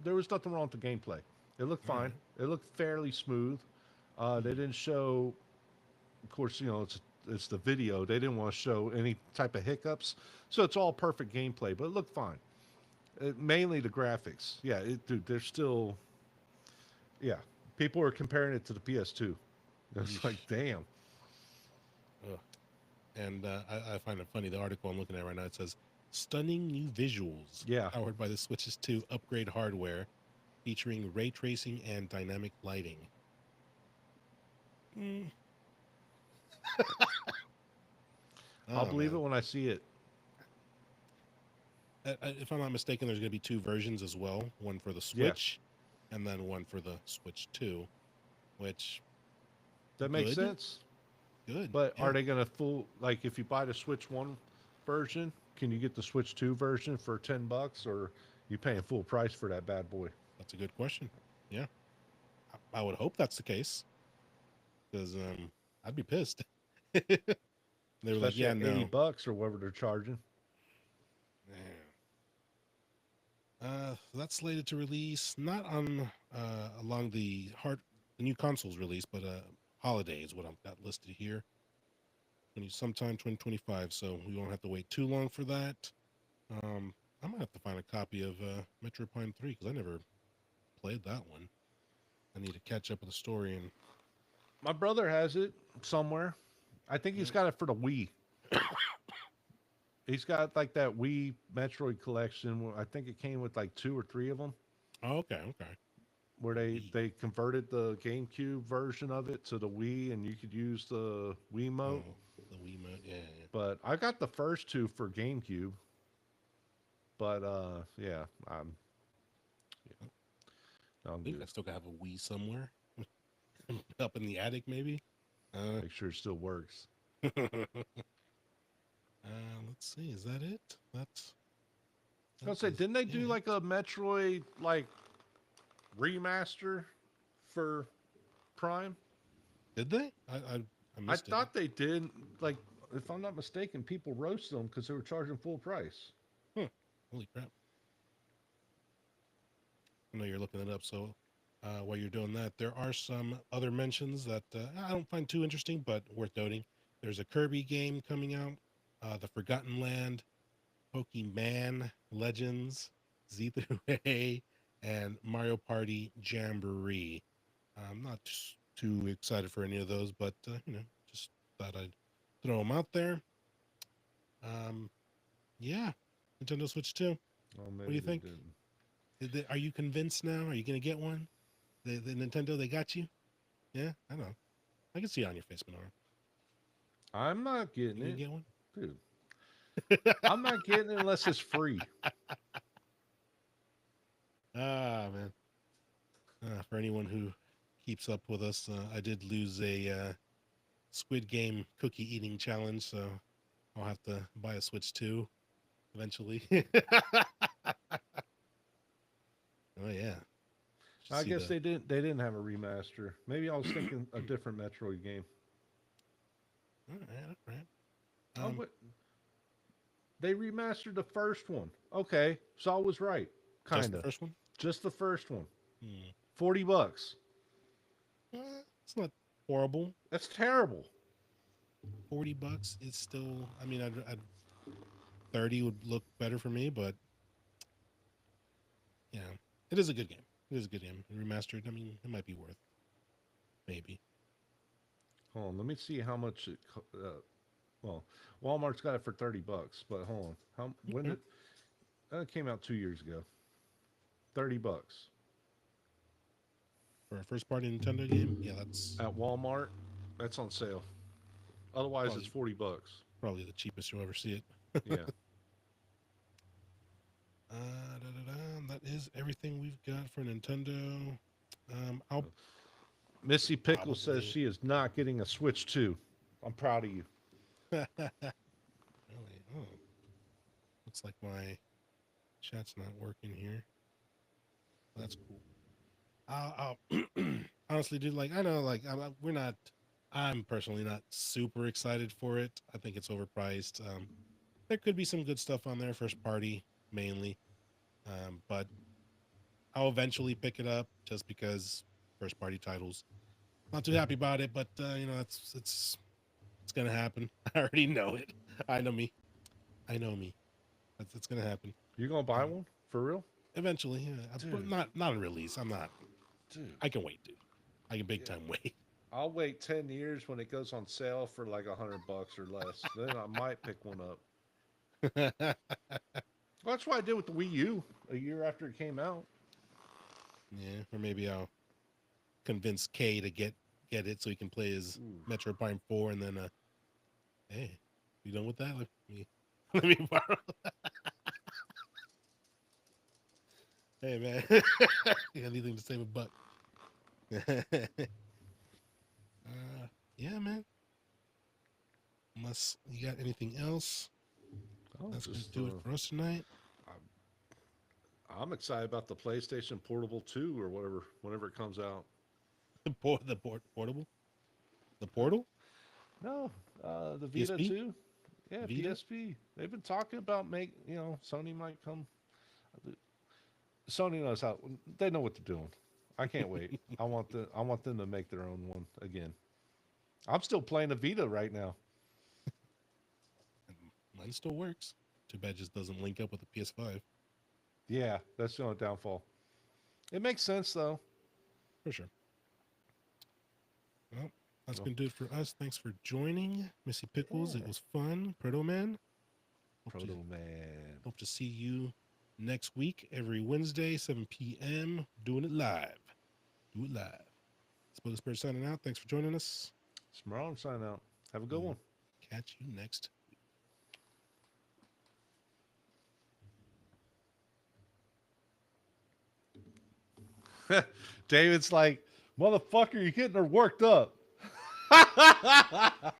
there was nothing wrong with the gameplay. It looked fine. It looked fairly smooth. They didn't show, of course, it's the video. They didn't want to show any type of hiccups. So it's all perfect gameplay, but it looked fine. Mainly the graphics. Yeah, dude, they're still, people are comparing it to the PS2. It's like, damn. And I find it funny, the article I'm looking at right now, it says, stunning new visuals. Yeah. Powered by the Switch's 2 upgrade hardware, featuring ray tracing and dynamic lighting. I'll believe it when I see it. If I'm not mistaken, there's going to be two versions as well. One for the Switch, and then one for the Switch 2, which... That makes sense. Good. But are they going to if you buy the Switch 1 version, can you get the Switch 2 version for $10, or you paying full price for that bad boy? That's a good question. Yeah. I would hope that's the case. Because I'd be pissed. They were Especially like, yeah, at no. $80 or whatever they're charging. That's slated to release not on along the new consoles release, but holiday is what I've got listed here. Sometime 2025, so we won't have to wait too long for that. I might have to find a copy of Metroid Prime 3 because I never played that one. I need to catch up with the story. And My brother has it somewhere. I think he's got it for the Wii. He's got like that Wii Metroid collection. I think it came with like 2 or 3 of them. Oh, okay. Where they converted the GameCube version of it to the Wii, and you could use the Wiimote. The Wiimote, yeah. But I got the first 2 for GameCube. But I'm I think I still have a Wii somewhere, up in the attic, maybe. Make sure it still works. Let's see. Is that it? I was gonna say, didn't they do like a Metroid remaster for Prime. Did they? I missed it. thought they did. Like, if I'm not mistaken, people roasted them because they were charging full price. Holy crap. I know you're looking it up, so while you're doing that, there are some other mentions that I don't find too interesting, but worth noting. There's a Kirby game coming out, The Forgotten Land, Pokemon Legends, Z through A, and Mario Party Jamboree. I'm not too excited for any of those, but just thought I'd throw them out there. Yeah, Nintendo Switch 2. Oh, What do you think? Are you convinced now? Are you gonna get one? The Nintendo, they got you. Yeah, I know. I can see it on your face, Minarum. I'm not getting You it, get one, dude. I'm not getting it unless it's free. Man. For anyone who keeps up with us, I did lose a Squid Game cookie eating challenge, so I'll have to buy a Switch 2 eventually. Oh yeah. I guess they didn't have a remaster. Maybe I was thinking a different Metroid game. All right. They remastered the first one. Okay, so I was right. Kind Just the of. first one? Just the first one. Hmm. $40. It's not horrible. That's terrible. $40 is still. I mean, I'd 30 would look better for me, but yeah, it is a good game. It is a good game. Remastered. I mean, it might be worth. Maybe. Hold on, let me see how much it. Well, Walmart's got it for $30, but hold on. When did it came out 2 years ago? $30 For a first-party Nintendo game, yeah, that's at Walmart. That's on sale. Otherwise, it's $40. probably the cheapest you'll ever see it. Yeah. That is everything we've got for Nintendo. Missy Pickle says she is not getting a Switch 2. I'm proud of you. Really? Oh, looks like my chat's not working here. That's cool. I'll honestly, dude, like, I know, like, I'm personally not super excited for it. I think it's overpriced. There could be some good stuff on there, first party mainly. But I'll eventually pick it up just because first party titles. Not too happy about it, but it's gonna happen. I already know it. I know me. It's gonna happen. You gonna buy one for real? Eventually, yeah. But not a release. I'm not. Dude, I can wait, dude. I can big time wait. I'll wait 10 years when it goes on sale for like $100 or less. Then I might pick one up. Well, that's what I did with the Wii U a year after it came out. Yeah, or maybe I'll convince Kay to get it so he can play his Metro Prime 4, and then hey, you done with that? Let me borrow. Hey man, you got anything to save a buck? Yeah, man. Unless you got anything else, that's gonna do it for us tonight. I'm excited about the PlayStation Portable 2 or whenever it comes out. The portable, the portal. No, the Vita PSP? 2. Yeah, Vita? PSP. They've been talking about Sony might come. Sony knows how. They know what they're doing. I can't wait. I want them to make their own one again. I'm still playing a Vita right now. Mine still works. Too bad it just doesn't link up with the PS5. Yeah, that's the only downfall. It makes sense though. For sure. Well, that's going to do it for us. Thanks for joining, Missy Pickles. Yeah. It was fun. Proto Man. Man. Hope to see you next week, every Wednesday, 7 p.m. Doing it live. Do it live. It's BogusBird signing out. Thanks for joining us. Minarum sign out. Have a good one. Catch you next week. David's like, motherfucker, you're getting her worked up.